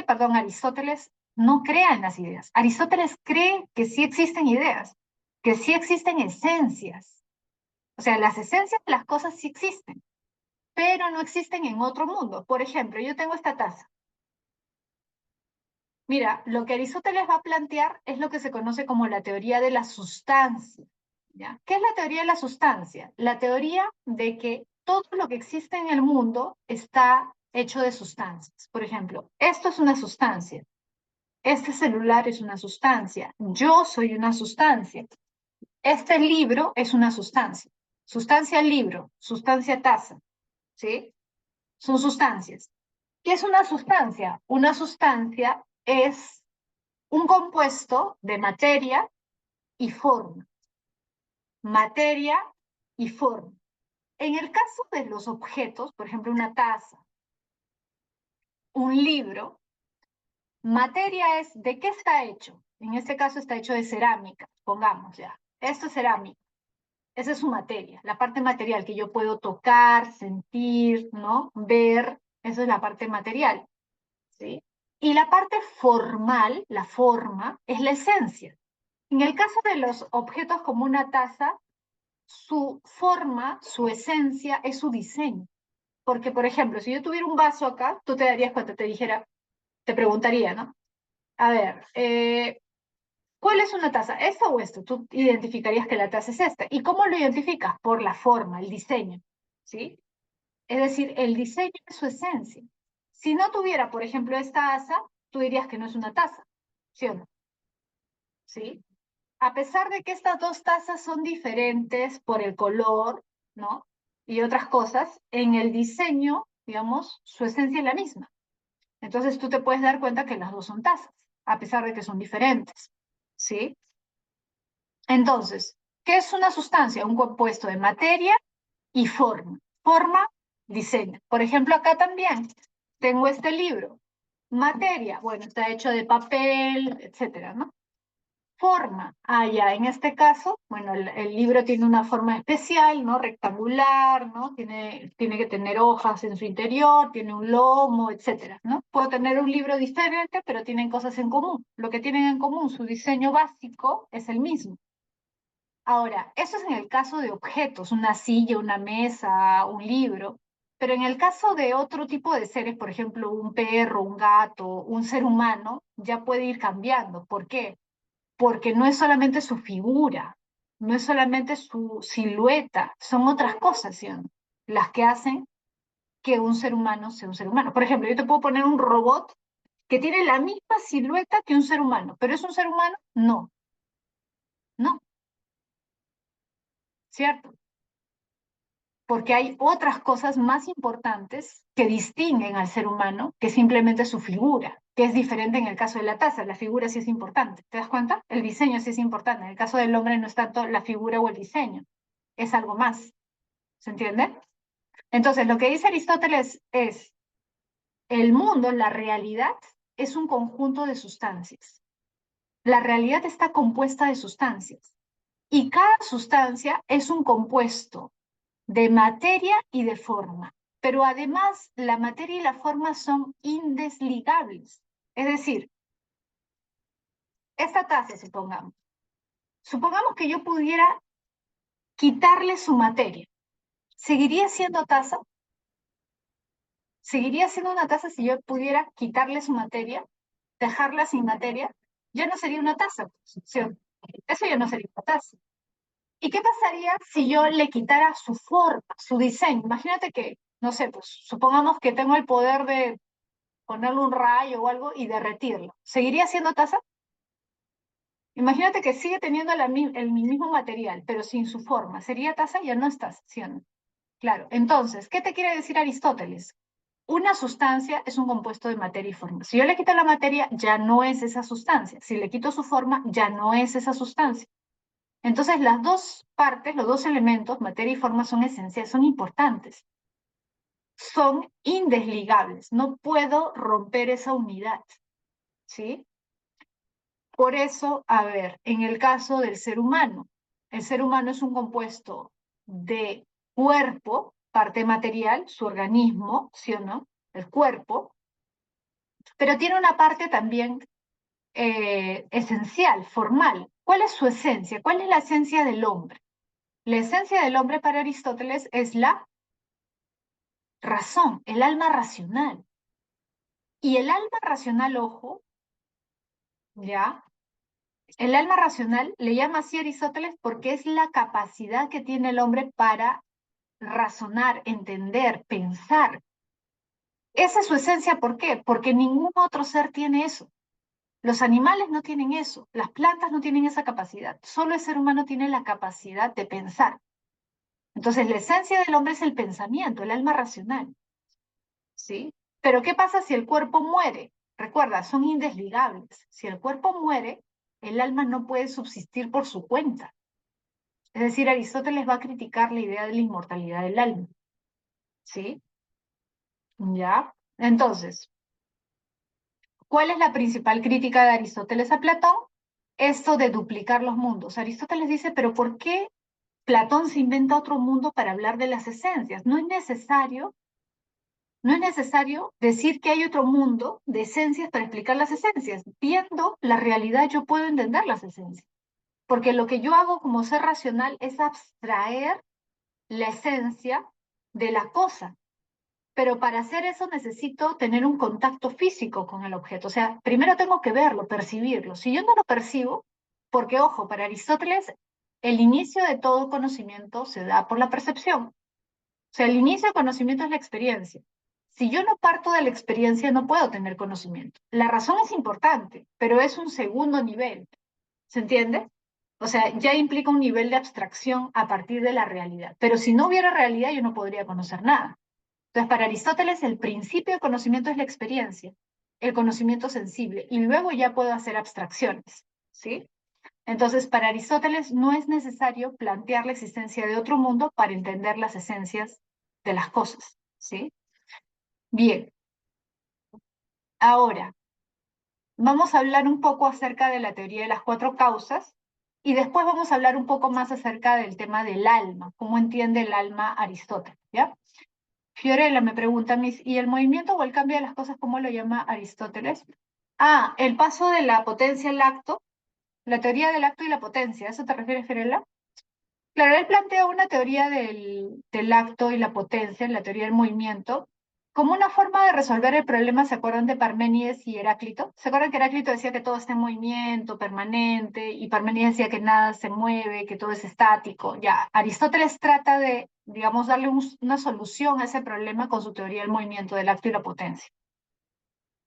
perdón, Aristóteles no crea en las ideas. Aristóteles cree que sí existen ideas, que sí existen esencias. O sea, las esencias de las cosas sí existen, pero no existen en otro mundo. Por ejemplo, yo tengo esta taza. Mira, lo que Aristóteles va a plantear es lo que se conoce como la teoría de la sustancia, ¿ya? ¿Qué es la teoría de la sustancia? La teoría de que todo lo que existe en el mundo está hecho de sustancias. Por ejemplo, esto es una sustancia, este celular es una sustancia, yo soy una sustancia, este libro es una sustancia, sustancia libro, sustancia taza, ¿sí? Son sustancias. ¿Qué es una sustancia? Una sustancia es un compuesto de materia y forma. Materia y forma. En el caso de los objetos, por ejemplo, una taza, un libro, materia es de qué está hecho. En este caso está hecho de cerámica, pongamos ya. Esto es cerámica. Esa es su materia, la parte material que yo puedo tocar, sentir, ¿no? Ver. Esa es la parte material, ¿sí? Y la parte formal, la forma, es la esencia. En el caso de los objetos como una taza, su forma, su esencia es su diseño. Porque, por ejemplo, si yo tuviera un vaso acá, tú te darías cuenta, te dijera, te preguntaría, ¿no? A ver, ¿cuál es una taza? ¿Esta o esto? Tú identificarías que la taza es esta. ¿Y cómo lo identificas? Por la forma, el diseño, ¿sí? Es decir, el diseño es su esencia. Si no tuviera, por ejemplo, esta asa, tú dirías que no es una taza, ¿sí o no? ¿Sí? A pesar de que estas dos tazas son diferentes por el color, ¿no? Y otras cosas, en el diseño, digamos, su esencia es la misma. Entonces tú te puedes dar cuenta que las dos son tazas, a pesar de que son diferentes, ¿sí? Entonces, ¿qué es una sustancia? Un compuesto de materia y forma. Forma, diseño. Por ejemplo, acá también tengo este libro. Materia, bueno, está hecho de papel, etcétera, ¿no? Forma. Ah, ya, en este caso, bueno, el libro tiene una forma especial, ¿no? Rectangular, ¿no? Tiene que tener hojas en su interior, tiene un lomo, etcétera, ¿no? Puedo tener un libro diferente, pero tienen cosas en común. Lo que tienen en común, su diseño básico es el mismo. Ahora, eso es en el caso de objetos, una silla, una mesa, un libro, pero en el caso de otro tipo de seres, por ejemplo, un perro, un gato, un ser humano, ya puede ir cambiando. ¿Por qué? Porque no es solamente su figura, no es solamente su silueta, son otras cosas, ¿sí? Las que hacen que un ser humano sea un ser humano. Por ejemplo, yo te puedo poner un robot que tiene la misma silueta que un ser humano, pero ¿es un ser humano? No, no, ¿cierto? Porque hay otras cosas más importantes que distinguen al ser humano que simplemente su figura, que es diferente en el caso de la taza. La figura sí es importante, ¿te das cuenta? El diseño sí es importante. En el caso del hombre no es tanto la figura o el diseño, es algo más. ¿Se entiende? Entonces, lo que dice Aristóteles es, el mundo, la realidad, es un conjunto de sustancias. La realidad está compuesta de sustancias y cada sustancia es un compuesto de materia y de forma. Pero además, la materia y la forma son indesligables. Es decir, esta taza, supongamos que yo pudiera quitarle su materia. ¿Seguiría siendo taza? ¿Seguiría siendo una taza si yo pudiera quitarle su materia, dejarla sin materia? Ya no sería una taza, ¿sí? Eso ya no sería una taza. ¿Y qué pasaría si yo le quitara su forma, su diseño? Imagínate que, no sé, pues supongamos que tengo el poder de ponerle un rayo o algo y derretirlo. ¿Seguiría siendo taza? Imagínate que sigue teniendo el mismo material, pero sin su forma. ¿Sería taza? Ya no está haciendo. Claro. Entonces, ¿qué te quiere decir Aristóteles? Una sustancia es un compuesto de materia y forma. Si yo le quito la materia, ya no es esa sustancia. Si le quito su forma, ya no es esa sustancia. Entonces, las dos partes, los dos elementos, materia y forma, son esenciales, son importantes. Son indesligables. No puedo romper esa unidad. ¿Sí? Por eso, a ver, en el caso del ser humano, el ser humano es un compuesto de cuerpo, parte material, su organismo, ¿sí o no? El cuerpo, pero tiene una parte también esencial, formal. ¿Cuál es su esencia? ¿Cuál es la esencia del hombre? La esencia del hombre para Aristóteles es la razón, el alma racional. Y el alma racional, ojo, ¿ya? El alma racional le llama así Aristóteles porque es la capacidad que tiene el hombre para razonar, entender, pensar. Esa es su esencia, ¿por qué? Porque ningún otro ser tiene eso. Los animales no tienen eso, las plantas no tienen esa capacidad, solo el ser humano tiene la capacidad de pensar. Entonces, la esencia del hombre es el pensamiento, el alma racional, ¿sí? Pero ¿qué pasa si el cuerpo muere? Recuerda, son indesligables. Si el cuerpo muere, el alma no puede subsistir por su cuenta. Es decir, Aristóteles va a criticar la idea de la inmortalidad del alma, ¿sí? ¿Ya? Entonces, ¿cuál es la principal crítica de Aristóteles a Platón? Esto de duplicar los mundos. Aristóteles dice, pero ¿por qué Platón se inventa otro mundo para hablar de las esencias? No es necesario decir que hay otro mundo de esencias para explicar las esencias. Viendo la realidad yo puedo entender las esencias. Porque lo que yo hago como ser racional es abstraer la esencia de la cosa. Pero para hacer eso necesito tener un contacto físico con el objeto. O sea, primero tengo que verlo, percibirlo. Si yo no lo percibo, porque ojo, para Aristóteles, el inicio de todo conocimiento se da por la percepción. O sea, el inicio del conocimiento es la experiencia. Si yo no parto de la experiencia, no puedo tener conocimiento. La razón es importante, pero es un segundo nivel. ¿Se entiende? O sea, ya implica un nivel de abstracción a partir de la realidad. Pero si no hubiera realidad, yo no podría conocer nada. Entonces, para Aristóteles, el principio del conocimiento es la experiencia, el conocimiento sensible, y luego ya puedo hacer abstracciones, ¿sí? Entonces, para Aristóteles no es necesario plantear la existencia de otro mundo para entender las esencias de las cosas, ¿sí? Bien, ahora vamos a hablar un poco acerca de la teoría de las cuatro causas y después vamos a hablar un poco más acerca del tema del alma, cómo entiende el alma Aristóteles, ¿ya? Fiorella me pregunta, ¿y el movimiento o el cambio de las cosas, cómo lo llama Aristóteles? Ah, el paso de la potencia al acto, la teoría del acto y la potencia, ¿a eso te refieres, Fiorella? Claro, él plantea una teoría del acto y la potencia, la teoría del movimiento, como una forma de resolver el problema. ¿Se acuerdan de Parménides y Heráclito? ¿Se acuerdan que Heráclito decía que todo está en movimiento permanente y Parménides decía que nada se mueve, que todo es estático? Ya, Aristóteles trata de, digamos, darle una solución a ese problema con su teoría del movimiento, del acto y la potencia.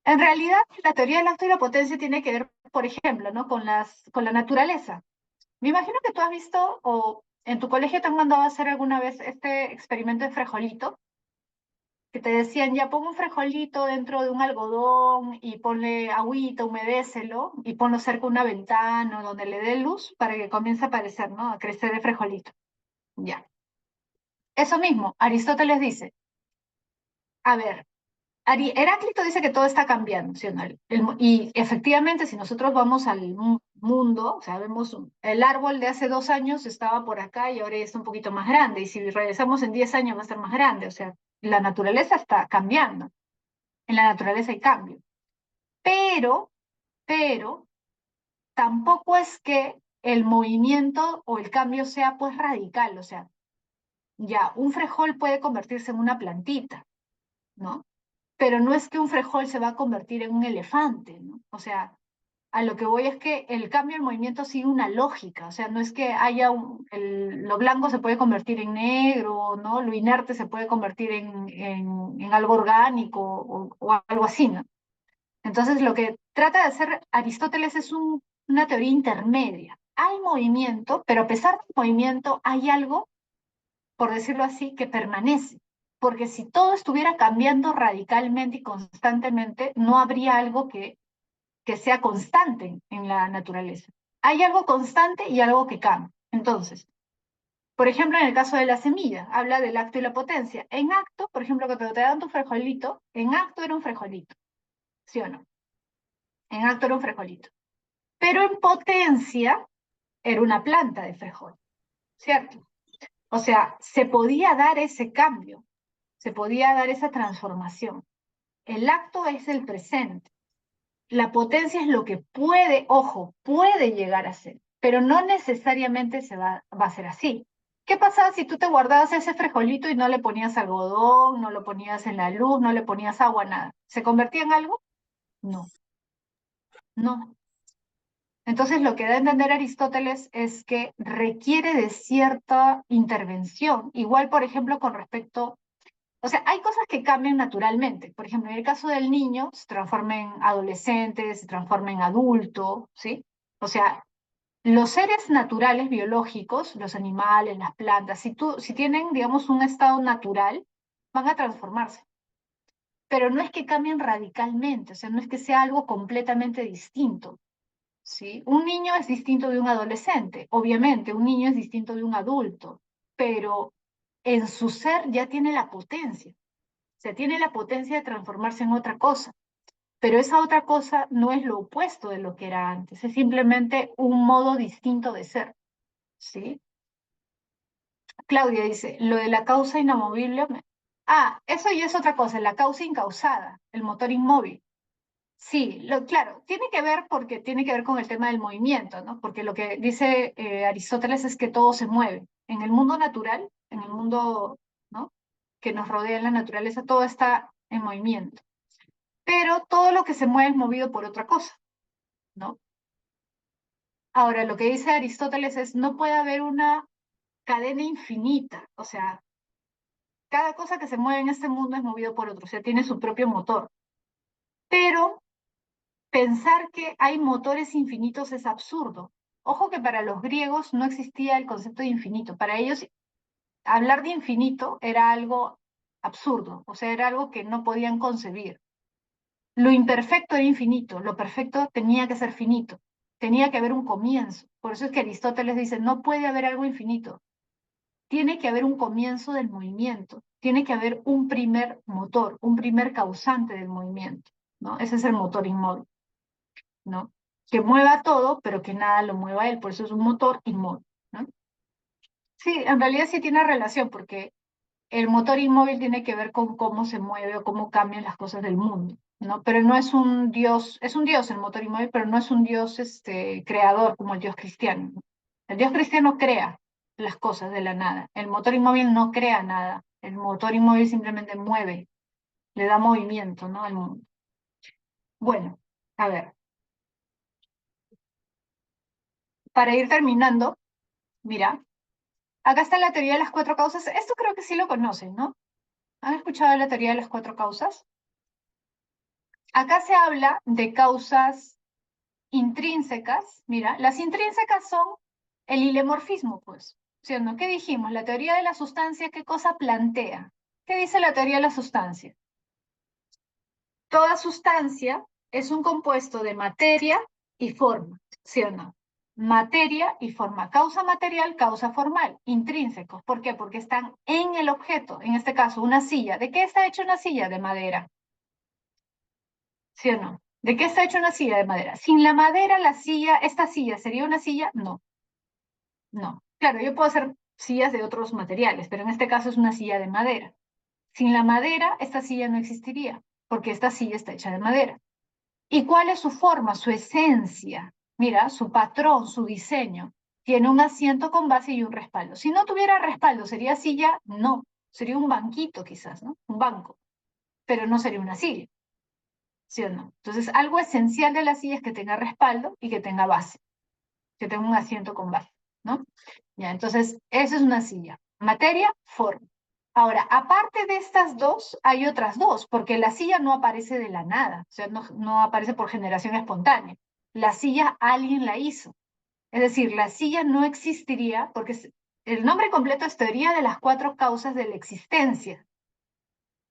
En realidad, la teoría del acto y la potencia tiene que ver, por ejemplo, ¿no? con la naturaleza. Me imagino que tú has visto o en tu colegio te han mandado a hacer alguna vez este experimento de frijolito, que te decían, ya pon un frijolito dentro de un algodón y ponle agüita, humedécelo y ponlo cerca de una ventana donde le dé luz para que comience a aparecer, ¿no? A crecer el frijolito. Ya. Eso mismo, Aristóteles dice, a ver, Heráclito dice que todo está cambiando, ¿sí o no? Y efectivamente, si nosotros vamos al mundo, o sea, vemos el árbol de hace 2 años estaba por acá y ahora ya está un poquito más grande, y si regresamos en 10 años va a estar más grande, o sea, la naturaleza está cambiando, en la naturaleza hay cambio. Pero, tampoco es que el movimiento o el cambio sea pues radical, o sea, ya, un frijol puede convertirse en una plantita, ¿no? Pero no es que un frejol se va a convertir en un elefante, ¿no? O sea, a lo que voy es que el cambio en movimiento sigue una lógica, o sea, no es que haya lo blanco se puede convertir en negro, ¿no? Lo inerte se puede convertir en algo orgánico o algo así, ¿no? Entonces, lo que trata de hacer Aristóteles es un una teoría intermedia. Hay movimiento, pero a pesar del movimiento hay algo, por decirlo así, que permanece. Porque si todo estuviera cambiando radicalmente y constantemente, no habría algo que sea constante en la naturaleza. Hay algo constante y algo que cambia. Entonces, por ejemplo, en el caso de la semilla, habla del acto y la potencia. En acto, por ejemplo, que te dan tu frijolito, en acto era un frijolito, ¿sí o no? En acto era un frijolito. Pero en potencia era una planta de frijol, ¿cierto? O sea, se podía dar ese cambio, se podía dar esa transformación. El acto es el presente. La potencia es lo que puede, ojo, puede llegar a ser, pero no necesariamente va a ser así. ¿Qué pasaba si tú te guardabas ese frijolito y no le ponías algodón, no lo ponías en la luz, no le ponías agua, nada? ¿Se convertía en algo? No, no. Entonces lo que da a entender Aristóteles es que requiere de cierta intervención. Igual, por ejemplo, con respecto, o sea, hay cosas que cambian naturalmente. Por ejemplo, en el caso del niño, se transforma en adolescente, se transforma en adulto, ¿sí? O sea, los seres naturales biológicos, los animales, las plantas, si tienen, digamos, un estado natural, van a transformarse. Pero no es que cambien radicalmente, o sea, no es que sea algo completamente distinto, ¿sí? Un niño es distinto de un adolescente, obviamente, un niño es distinto de un adulto, pero en su ser ya tiene la potencia, o sea, tiene la potencia de transformarse en otra cosa. Pero esa otra cosa no es lo opuesto de lo que era antes, es simplemente un modo distinto de ser, ¿sí? Claudia dice, lo de la causa inamovible. Ah, eso ya es otra cosa, la causa incausada, el motor inmóvil. Sí, claro, tiene que ver porque tiene que ver con el tema del movimiento, ¿no? Porque lo que dice Aristóteles es que todo se mueve. En el mundo natural, en el mundo, ¿no?, que nos rodea en la naturaleza, todo está en movimiento. Pero todo lo que se mueve es movido por otra cosa, ¿no? Ahora, lo que dice Aristóteles es, no puede haber una cadena infinita, o sea, cada cosa que se mueve en este mundo es movido por otro, o sea, tiene su propio motor. Pero pensar que hay motores infinitos es absurdo. Ojo que para los griegos no existía el concepto de infinito. Para ellos, hablar de infinito era algo absurdo, o sea, era algo que no podían concebir. Lo imperfecto era infinito, lo perfecto tenía que ser finito, tenía que haber un comienzo. Por eso es que Aristóteles dice, no puede haber algo infinito, tiene que haber un comienzo del movimiento, tiene que haber un primer motor, un primer causante del movimiento, ¿no? Ese es el motor inmóvil, ¿no? Que mueva todo, pero que nada lo mueva a él, por eso es un motor inmóvil, ¿no? Sí, en realidad sí tiene relación, porque el motor inmóvil tiene que ver con cómo se mueve o cómo cambian las cosas del mundo, ¿no? Pero no es un dios el motor inmóvil, pero no es un dios creador como el dios cristiano, ¿no? El dios cristiano crea las cosas de la nada, el motor inmóvil no crea nada, el motor inmóvil simplemente mueve, le da movimiento, ¿no?, al mundo. Bueno, a ver, para ir terminando, mira, acá está la teoría de las cuatro causas. Esto creo que sí lo conocen, ¿no? ¿Han escuchado la teoría de las cuatro causas? Acá se habla de causas intrínsecas. Mira, las intrínsecas son el hilemorfismo, pues. ¿Sí o no? ¿Qué dijimos? La teoría de la sustancia, ¿qué cosa plantea? ¿Qué dice la teoría de la sustancia? Toda sustancia es un compuesto de materia y forma, ¿sí o no? Materia y forma. Causa material, causa formal, intrínsecos. ¿Por qué? Porque están en el objeto, en este caso, una silla. ¿De qué está hecha una silla? De madera, ¿sí o no? ¿De qué está hecha una silla de madera? Sin la madera, la silla, esta silla, ¿sería una silla? No, no. Claro, yo puedo hacer sillas de otros materiales, pero en este caso es una silla de madera. Sin la madera, esta silla no existiría, porque esta silla está hecha de madera. ¿Y cuál es su forma, su esencia? Mira, su patrón, su diseño. Tiene un asiento con base y un respaldo. Si no tuviera respaldo, ¿sería silla? No. Sería un banquito quizás, ¿no? Un banco. Pero no sería una silla, ¿sí o no? Entonces, algo esencial de la silla es que tenga respaldo y que tenga base, que tenga un asiento con base, ¿no? Ya, entonces, eso es una silla. Materia, forma. Ahora, aparte de estas dos, hay otras dos, porque la silla no aparece de la nada, o sea, no aparece por generación espontánea. La silla alguien la hizo. Es decir, la silla no existiría porque el nombre completo es teoría de las cuatro causas de la existencia.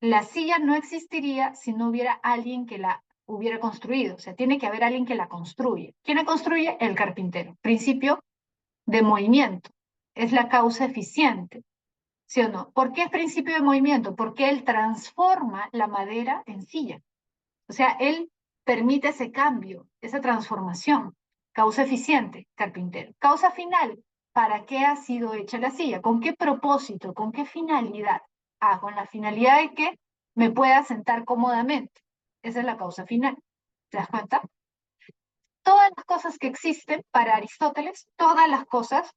La silla no existiría si no hubiera alguien que la hubiera construido. O sea, tiene que haber alguien que la construye. ¿Quién la construye? El carpintero. Principio de movimiento. Es la causa eficiente. ¿Sí o no? ¿Por qué es principio de movimiento? Porque él transforma la madera en silla. O sea, él permite ese cambio, esa transformación. Causa eficiente, carpintero. Causa final, ¿para qué ha sido hecha la silla? ¿Con qué propósito? ¿Con qué finalidad? Ah, con la finalidad de que me pueda sentar cómodamente. Esa es la causa final. ¿Te das cuenta? Todas las cosas que existen para Aristóteles, todas las cosas,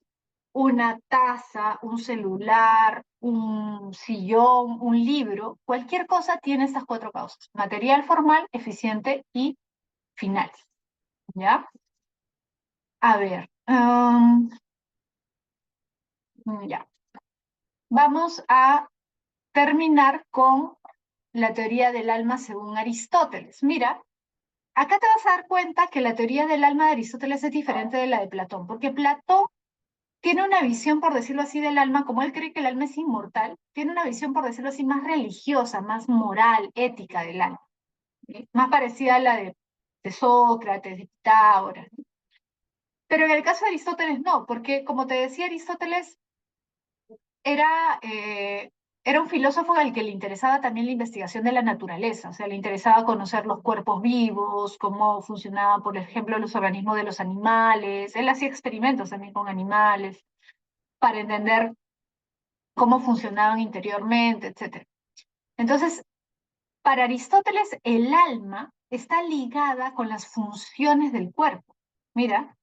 una taza, un celular, un sillón, un libro, cualquier cosa tiene estas cuatro causas: material, formal, eficiente y final. ¿Ya? A ver, ya. Vamos a terminar con la teoría del alma según Aristóteles. Mira, acá te vas a dar cuenta que la teoría del alma de Aristóteles es diferente de la de Platón, porque Platón tiene una visión, por decirlo así, del alma, como él cree que el alma es inmortal, tiene una visión, por decirlo así, más religiosa, más moral, ética del alma, ¿sí? Más parecida a la de Sócrates, de Pitágoras. Pero en el caso de Aristóteles no, porque como te decía, Aristóteles era, eh, era un filósofo al que le interesaba también la investigación de la naturaleza, o sea, le interesaba conocer los cuerpos vivos, cómo funcionaban, por ejemplo, los organismos de los animales. Él hacía experimentos también con animales para entender cómo funcionaban interiormente, etcétera. Entonces, para Aristóteles, el alma está ligada con las funciones del cuerpo. Mira,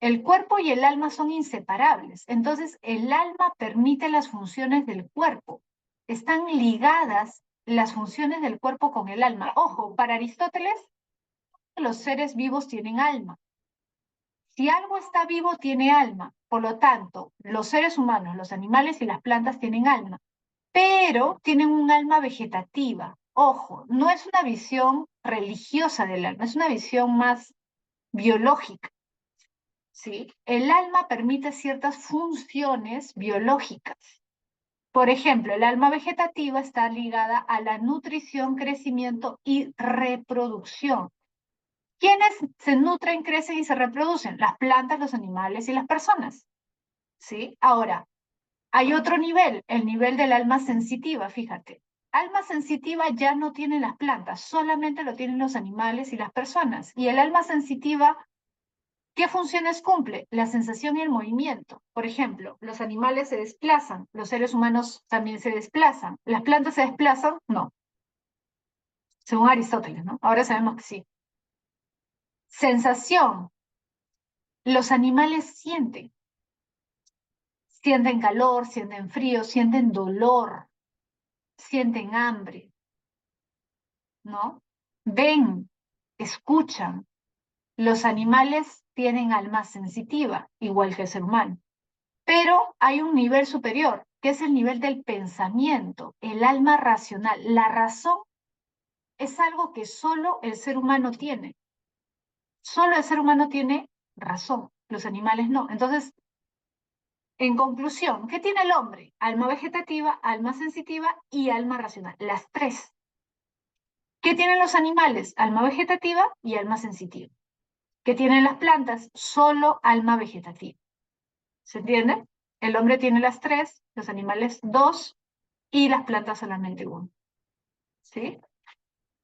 el cuerpo y el alma son inseparables. Entonces, el alma permite las funciones del cuerpo. Están ligadas las funciones del cuerpo con el alma. Ojo, para Aristóteles, los seres vivos tienen alma. Si algo está vivo, tiene alma. Por lo tanto, los seres humanos, los animales y las plantas tienen alma, pero tienen un alma vegetativa. Ojo, no es una visión religiosa del alma, es una visión más biológica, ¿sí? El alma permite ciertas funciones biológicas. Por ejemplo, el alma vegetativa está ligada a la nutrición, crecimiento y reproducción. ¿Quiénes se nutren, crecen y se reproducen? Las plantas, los animales y las personas, ¿sí? Ahora, hay otro nivel, el nivel del alma sensitiva, fíjate. Alma sensitiva ya no tienen las plantas, solamente lo tienen los animales y las personas. Y el alma sensitiva, ¿qué funciones cumple? La sensación y el movimiento. Por ejemplo, los animales se desplazan, los seres humanos también se desplazan. ¿Las plantas se desplazan? No, según Aristóteles, ¿no? Ahora sabemos que sí. Sensación. Los animales sienten calor, sienten frío, sienten dolor, sienten hambre, ¿no? Ven, escuchan. Los animales tienen alma sensitiva, igual que el ser humano. Pero hay un nivel superior, que es el nivel del pensamiento, el alma racional. La razón es algo que solo el ser humano tiene. Solo el ser humano tiene razón, los animales no. Entonces, en conclusión, ¿qué tiene el hombre? Alma vegetativa, alma sensitiva y alma racional. Las tres. ¿Qué tienen los animales? Alma vegetativa y alma sensitiva. ¿Qué tienen las plantas? Solo alma vegetativa. ¿Se entiende? El hombre tiene las tres, los animales dos y las plantas solamente uno. ¿Sí?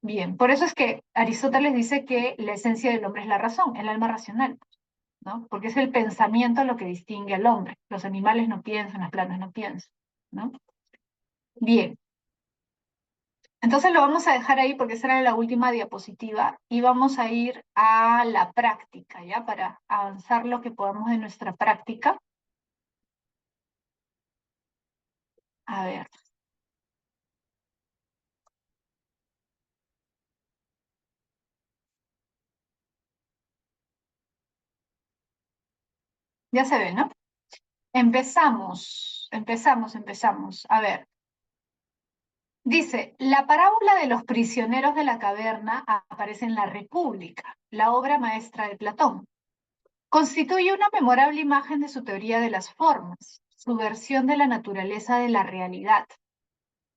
Bien, por eso es que Aristóteles dice que la esencia del hombre es la razón, el alma racional, ¿no? Porque es el pensamiento lo que distingue al hombre. Los animales no piensan, las plantas no piensan, ¿no? Bien, entonces lo vamos a dejar ahí porque esa era la última diapositiva y vamos a ir a la práctica, ¿ya? Para avanzar lo que podamos en nuestra práctica. A ver, ya se ve, ¿no? Empezamos. A ver, Dice, la parábola de los prisioneros de la caverna aparece en La República, la obra maestra de Platón. Constituye una memorable imagen de su teoría de las formas, su versión de la naturaleza de la realidad.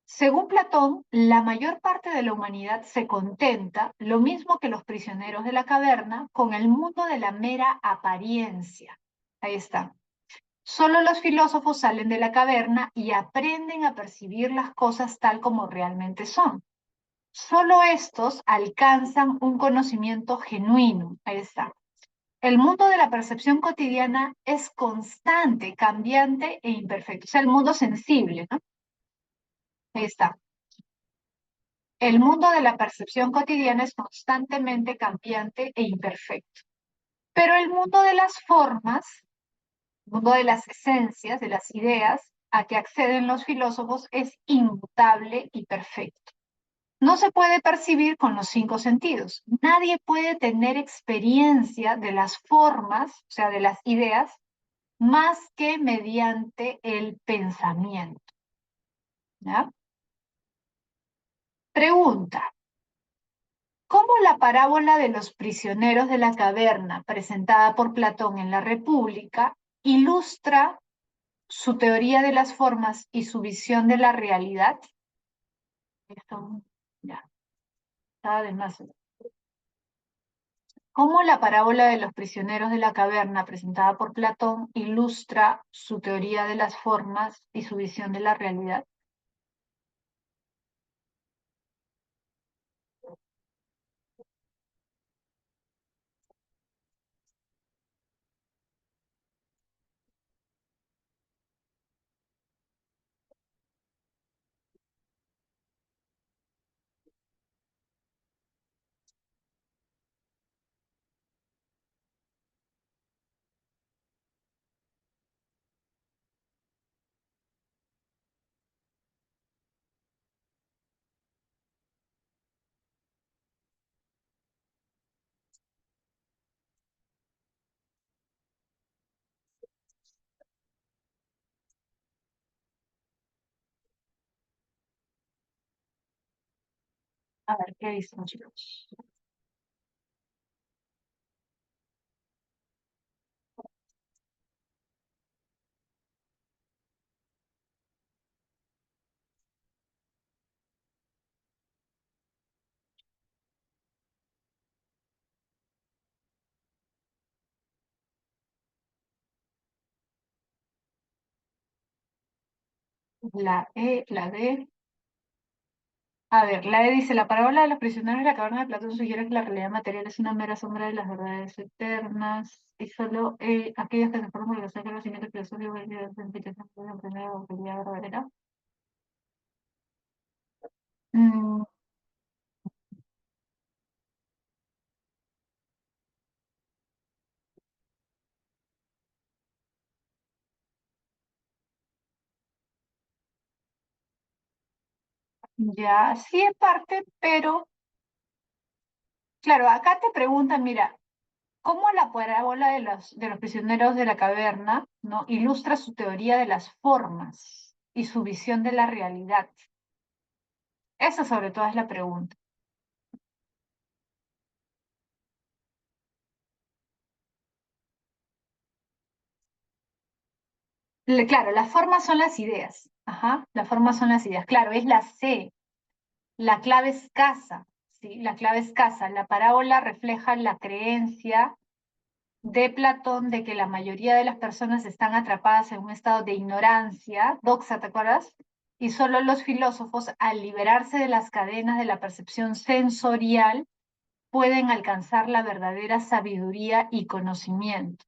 Según Platón, la mayor parte de la humanidad se contenta, lo mismo que los prisioneros de la caverna, con el mundo de la mera apariencia. Ahí está. Solo los filósofos salen de la caverna y aprenden a percibir las cosas tal como realmente son. Solo estos alcanzan un conocimiento genuino. Ahí está. El mundo de la percepción cotidiana es constante, cambiante e imperfecto. O sea, el mundo sensible, ¿no? Ahí está. El mundo de la percepción cotidiana es constantemente cambiante e imperfecto. Pero el mundo de las formas, el mundo de las esencias, de las ideas a que acceden los filósofos es inmutable y perfecto. No se puede percibir con los cinco sentidos. Nadie puede tener experiencia de las formas, o sea, de las ideas, más que mediante el pensamiento. ¿Ya? Pregunta. ¿Cómo la parábola de los prisioneros de la caverna, presentada por Platón en la República, ilustra su teoría de las formas y su visión de la realidad? Esto, ya, está de más. ¿Cómo la parábola de los prisioneros de la caverna, presentada por Platón, ilustra su teoría de las formas y su visión de la realidad? A ver, ¿qué dicen, chicos? La E, la D. A ver, la E dice, la parábola de los prisioneros de la caverna de Platón sugiere que la realidad material es una mera sombra de las verdades eternas y solo aquellos que se forman por los conocimientos filosóficos y de la pueden aprender la realidad verdadera. Mm, ya, sí en parte, pero claro, acá te preguntan, mira, ¿cómo la parábola de los prisioneros de la caverna, ¿no? Ilustra su teoría de las formas y su visión de la realidad? Esa sobre todo es la pregunta. Claro, las formas son las ideas. Ajá, las formas son las ideas. Claro, es la C. La clave es casa. ¿Sí? La clave es casa. La parábola refleja la creencia de Platón de que la mayoría de las personas están atrapadas en un estado de ignorancia, doxa, ¿te acuerdas? Y solo los filósofos, al liberarse de las cadenas de la percepción sensorial, pueden alcanzar la verdadera sabiduría y conocimiento.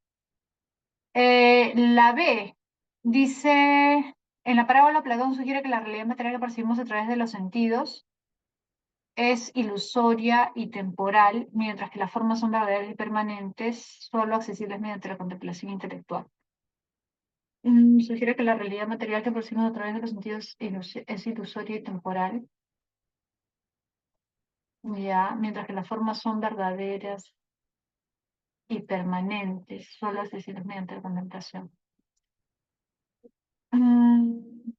La B dice, en la parábola Platón sugiere que la realidad material que percibimos a través de los sentidos es ilusoria y temporal, mientras que las formas son verdaderas y permanentes, solo accesibles mediante la contemplación intelectual. Sugiere que la realidad material que percibimos a través de los sentidos es ilusoria y temporal, ya, mientras que las formas son verdaderas y permanentes, solo accesibles mediante la contemplación. Mm,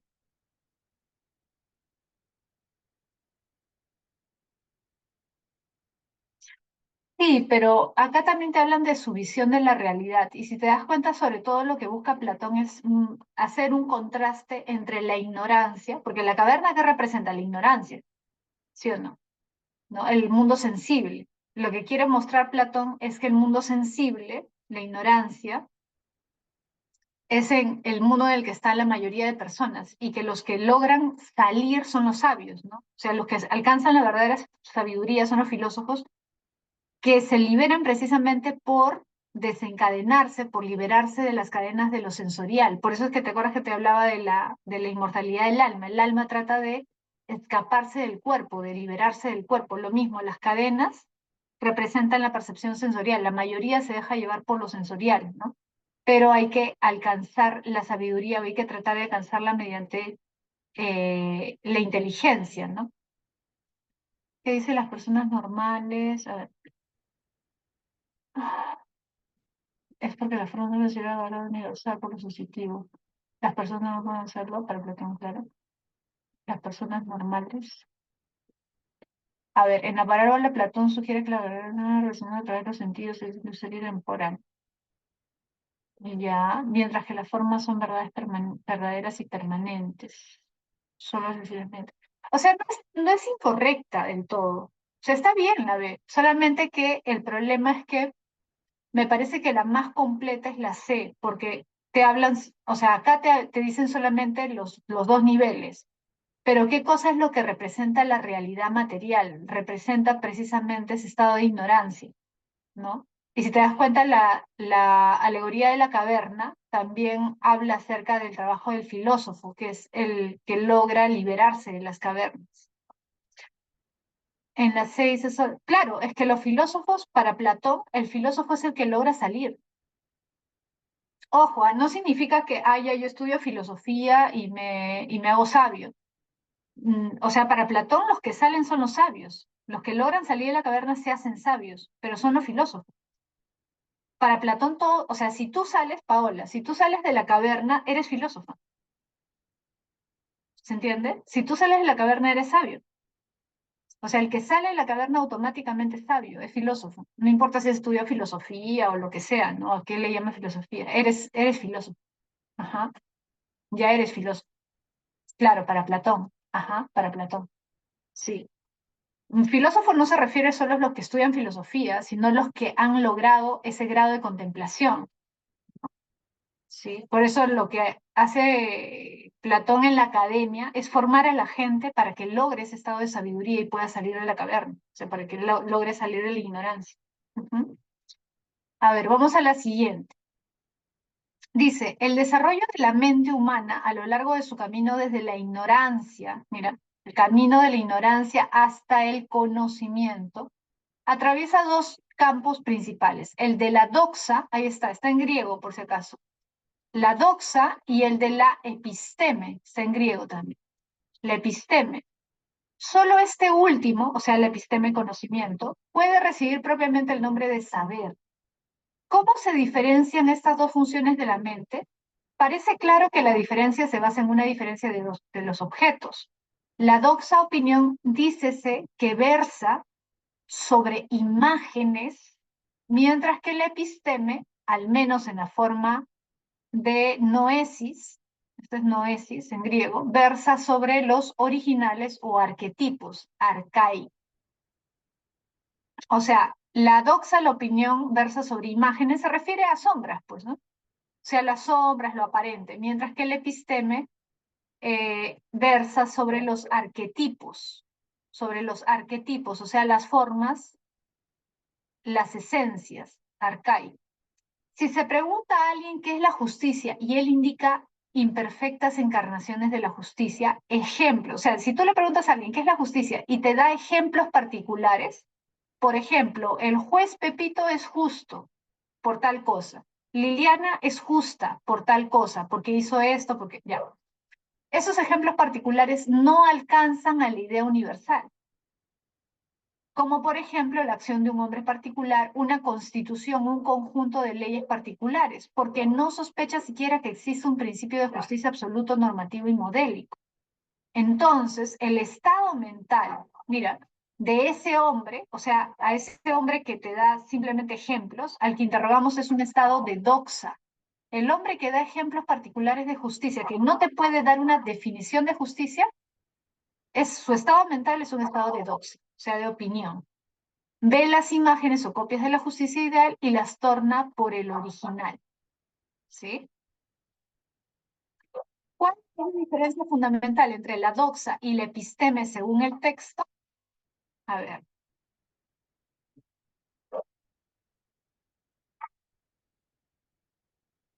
Sí, pero acá también te hablan de su visión de la realidad. Y si te das cuenta, sobre todo lo que busca Platón es hacer un contraste entre la ignorancia, porque la caverna que representa la ignorancia, ¿sí o no? ¿No? El mundo sensible. Lo que quiere mostrar Platón es que el mundo sensible, la ignorancia, es en el mundo en el que está la mayoría de personas y que los que logran salir son los sabios, ¿no? O sea, los que alcanzan la verdadera sabiduría son los filósofos que se liberan precisamente por desencadenarse, por liberarse de las cadenas de lo sensorial. Por eso es que te acuerdas que te hablaba de la inmortalidad del alma. El alma trata de escaparse del cuerpo, de liberarse del cuerpo. Lo mismo, las cadenas representan la percepción sensorial. La mayoría se deja llevar por lo sensorial, ¿no? Pero hay que alcanzar la sabiduría, hay que tratar de alcanzarla mediante la inteligencia, ¿no? ¿Qué dicen las personas normales? A ver. Es porque la forma no llega a valor universal por lo suscitivo. Las personas no pueden hacerlo, para Platón, claro. Las personas normales. A ver, en la parábola Platón sugiere que la verdad es una relación a través de los sentidos es ilusoria y temporal. Ya, mientras que las formas son verdades verdaderas y permanentes. Solo sencillamente. O sea, no es incorrecta del todo. O sea, está bien la B. Solamente que el problema es que me parece que la más completa es la C, porque te hablan, o sea, acá te dicen solamente los dos niveles, pero ¿qué cosa es lo que representa la realidad material? Representa precisamente ese estado de ignorancia, ¿no? Y si te das cuenta, la alegoría de la caverna también habla acerca del trabajo del filósofo, que es el que logra liberarse de las cavernas. En las seis, eso, claro, es que los filósofos, para Platón, el filósofo es el que logra salir. Ojo, no significa que ya yo estudio filosofía y me hago sabio. O sea, para Platón los que salen son los sabios. Los que logran salir de la caverna se hacen sabios, pero son los filósofos. Para Platón todo, o sea, si tú sales, Paola, si tú sales de la caverna, eres filósofa. ¿Se entiende? Si tú sales de la caverna, eres sabio. O sea, el que sale de la caverna automáticamente es sabio, es filósofo. No importa si estudió filosofía o lo que sea, ¿no? ¿A qué le llama filosofía? Eres filósofo. Ajá. Ya eres filósofo. Claro, para Platón. Ajá, para Platón. Sí. Un filósofo no se refiere solo a los que estudian filosofía, sino a los que han logrado ese grado de contemplación. ¿Sí? Por eso lo que hace Platón en la academia es formar a la gente para que logre ese estado de sabiduría y pueda salir de la caverna, o sea, para que logre salir de la ignorancia. Ujú. A ver, vamos a la siguiente. Dice, el desarrollo de la mente humana a lo largo de su camino desde la ignorancia, mira, el camino de la ignorancia hasta el conocimiento, atraviesa dos campos principales, el de la doxa, ahí está en griego por si acaso, la doxa y el de la episteme, está en griego también, la episteme. Solo este último, o sea, el episteme conocimiento, puede recibir propiamente el nombre de saber. ¿Cómo se diferencian estas dos funciones de la mente? Parece claro que la diferencia se basa en una diferencia de los objetos. La doxa opinión dícese que versa sobre imágenes, mientras que el episteme, al menos en la forma de noesis, esto es noesis en griego, versa sobre los originales o arquetipos, arcai. O sea, la doxa, la opinión, versa sobre imágenes, se refiere a sombras, pues, ¿no? O sea, las sombras, lo aparente, mientras que el episteme versa sobre los arquetipos, o sea, las formas, las esencias, arcai. Si se pregunta a alguien qué es la justicia y él indica imperfectas encarnaciones de la justicia, ejemplos, o sea, si tú le preguntas a alguien qué es la justicia y te da ejemplos particulares, por ejemplo, el juez Pepito es justo por tal cosa, Liliana es justa por tal cosa, porque hizo esto, porque ya. Esos ejemplos particulares no alcanzan a la idea universal, como por ejemplo la acción de un hombre particular, una constitución, un conjunto de leyes particulares, porque no sospecha siquiera que existe un principio de justicia absoluto, normativo y modélico. Entonces, el estado mental, mira, de ese hombre, o sea, a ese hombre que te da simplemente ejemplos, al que interrogamos es un estado de doxa. El hombre que da ejemplos particulares de justicia, que no te puede dar una definición de justicia, su estado mental es un estado de doxa, o sea, de opinión. Ve las imágenes o copias de la justicia ideal y las torna por el original, ¿sí? ¿Cuál es la diferencia fundamental entre la doxa y la episteme según el texto? A ver,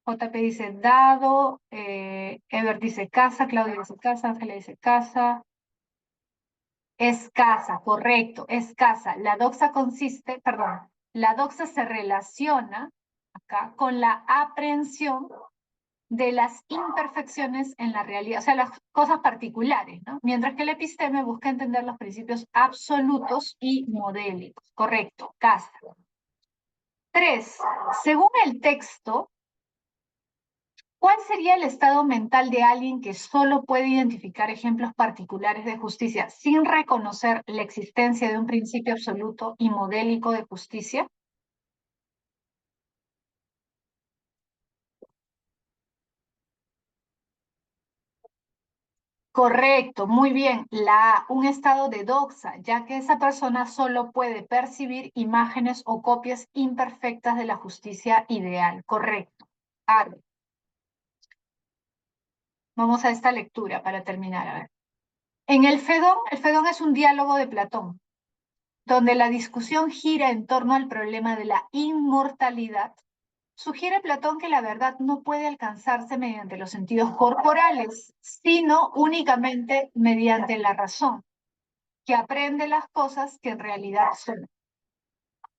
JP dice dado, Ever dice casa, Claudia dice casa, Ángela dice casa. Es casa, correcto, es casa. La doxa consiste, perdón, la doxa se relaciona acá con la aprehensión de las imperfecciones en la realidad, o sea, las cosas particulares, ¿no? Mientras que el episteme busca entender los principios absolutos y modélicos. Correcto, casa. 3. Según el texto, ¿cuál sería el estado mental de alguien que solo puede identificar ejemplos particulares de justicia sin reconocer la existencia de un principio absoluto y modélico de justicia? Correcto, muy bien. Un estado de doxa, ya que esa persona solo puede percibir imágenes o copias imperfectas de la justicia ideal. Correcto. Aro. Vamos a esta lectura para terminar. A ver. En el Fedón es un diálogo de Platón, donde la discusión gira en torno al problema de la inmortalidad. Sugiere Platón que la verdad no puede alcanzarse mediante los sentidos corporales, sino únicamente mediante la razón, que aprende las cosas que en realidad son.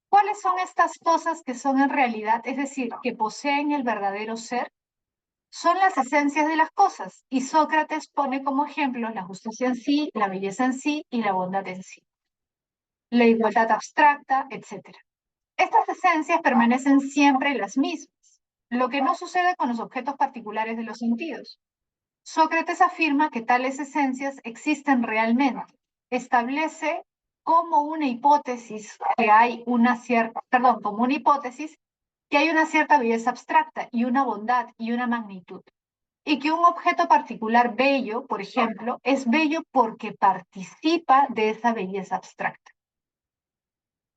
¿Cuáles son estas cosas que son en realidad, es decir, que poseen el verdadero ser? Son las esencias de las cosas, y Sócrates pone como ejemplo la justicia en sí, la belleza en sí y la bondad en sí, la igualdad abstracta, etc. Estas esencias permanecen siempre las mismas, lo que no sucede con los objetos particulares de los sentidos. Sócrates afirma que tales esencias existen realmente. Establece como una hipótesis que hay una cierta, perdón, como una hipótesis que hay una cierta belleza abstracta y una bondad y una magnitud. Y que un objeto particular bello, por ejemplo, es bello porque participa de esa belleza abstracta.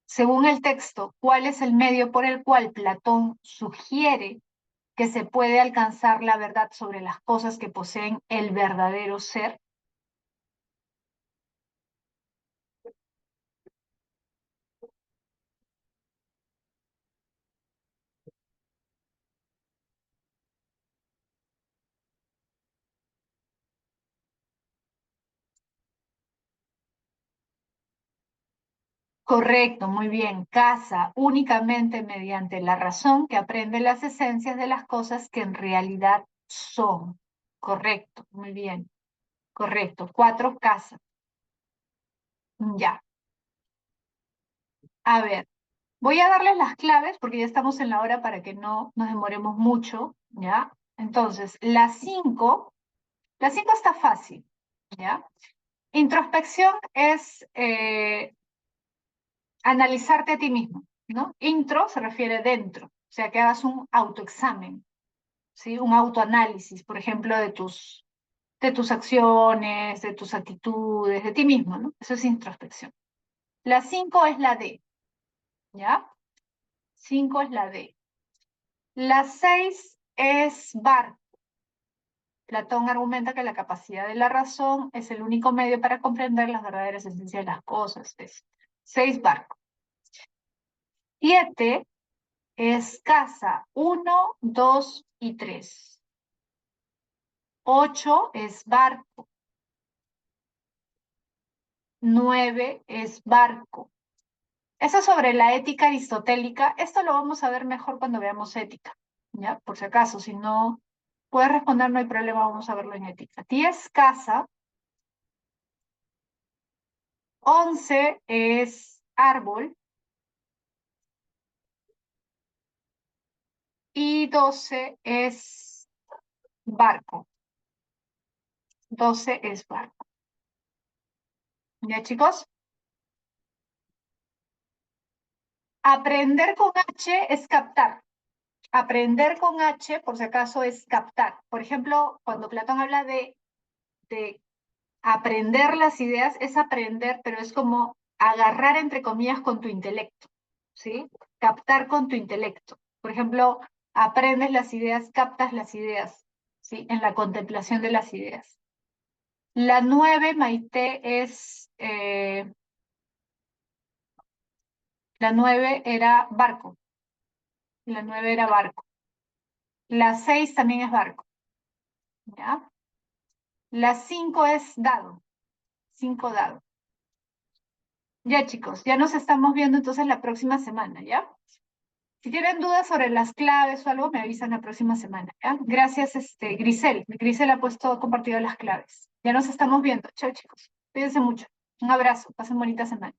Según el texto, ¿cuál es el medio por el cual Platón sugiere que se puede alcanzar la verdad sobre las cosas que poseen el verdadero ser? Correcto, muy bien. Casa únicamente mediante la razón que aprende las esencias de las cosas que en realidad son. Correcto, muy bien. Correcto. 4, casa. Ya. A ver, voy a darles las claves porque ya estamos en la hora para que no nos demoremos mucho, ¿ya? Entonces, la 5 está fácil, ¿ya? Introspección es analizarte a ti mismo, ¿no? Intro se refiere dentro, o sea, que hagas un autoexamen, ¿sí? Un autoanálisis, por ejemplo, de tus acciones, de tus actitudes, de ti mismo, ¿no? Eso es introspección. La 5 es la D, ¿ya? 5 es la D. La 6 es bar. Platón argumenta que la capacidad de la razón es el único medio para comprender las verdaderas esencias de las cosas. Es 6 bar. 7 es casa, 1, 2 y 3. 8 es barco, 9 es barco. Eso sobre la ética aristotélica, esto lo vamos a ver mejor cuando veamos ética, ¿ya? Por si acaso, si no puedes responder, no hay problema, vamos a verlo en ética. 10 casa, 11 es árbol y 12 es barco. 12 es barco. ¿Ya, chicos? Aprender con H es captar. Aprender con H, por si acaso, es captar. Por ejemplo, cuando Platón habla de aprender las ideas, es aprender, pero es como agarrar, entre comillas, con tu intelecto, ¿sí? Captar con tu intelecto. Por ejemplo, aprendes las ideas, captas las ideas, ¿sí? En la contemplación de las ideas. La 9, Maite, la 9 era barco. La 9 era barco. La 6 también es barco, ¿ya? La 5 es dado. 5 dado. Ya, chicos, ya nos estamos viendo entonces la próxima semana, ¿ya? Si tienen dudas sobre las claves o algo, me avisan la próxima semana, ¿ya? Gracias, Grisel. Grisel ha compartido las claves. Ya nos estamos viendo. Chao, chicos. Cuídense mucho. Un abrazo. Pasen bonita semana.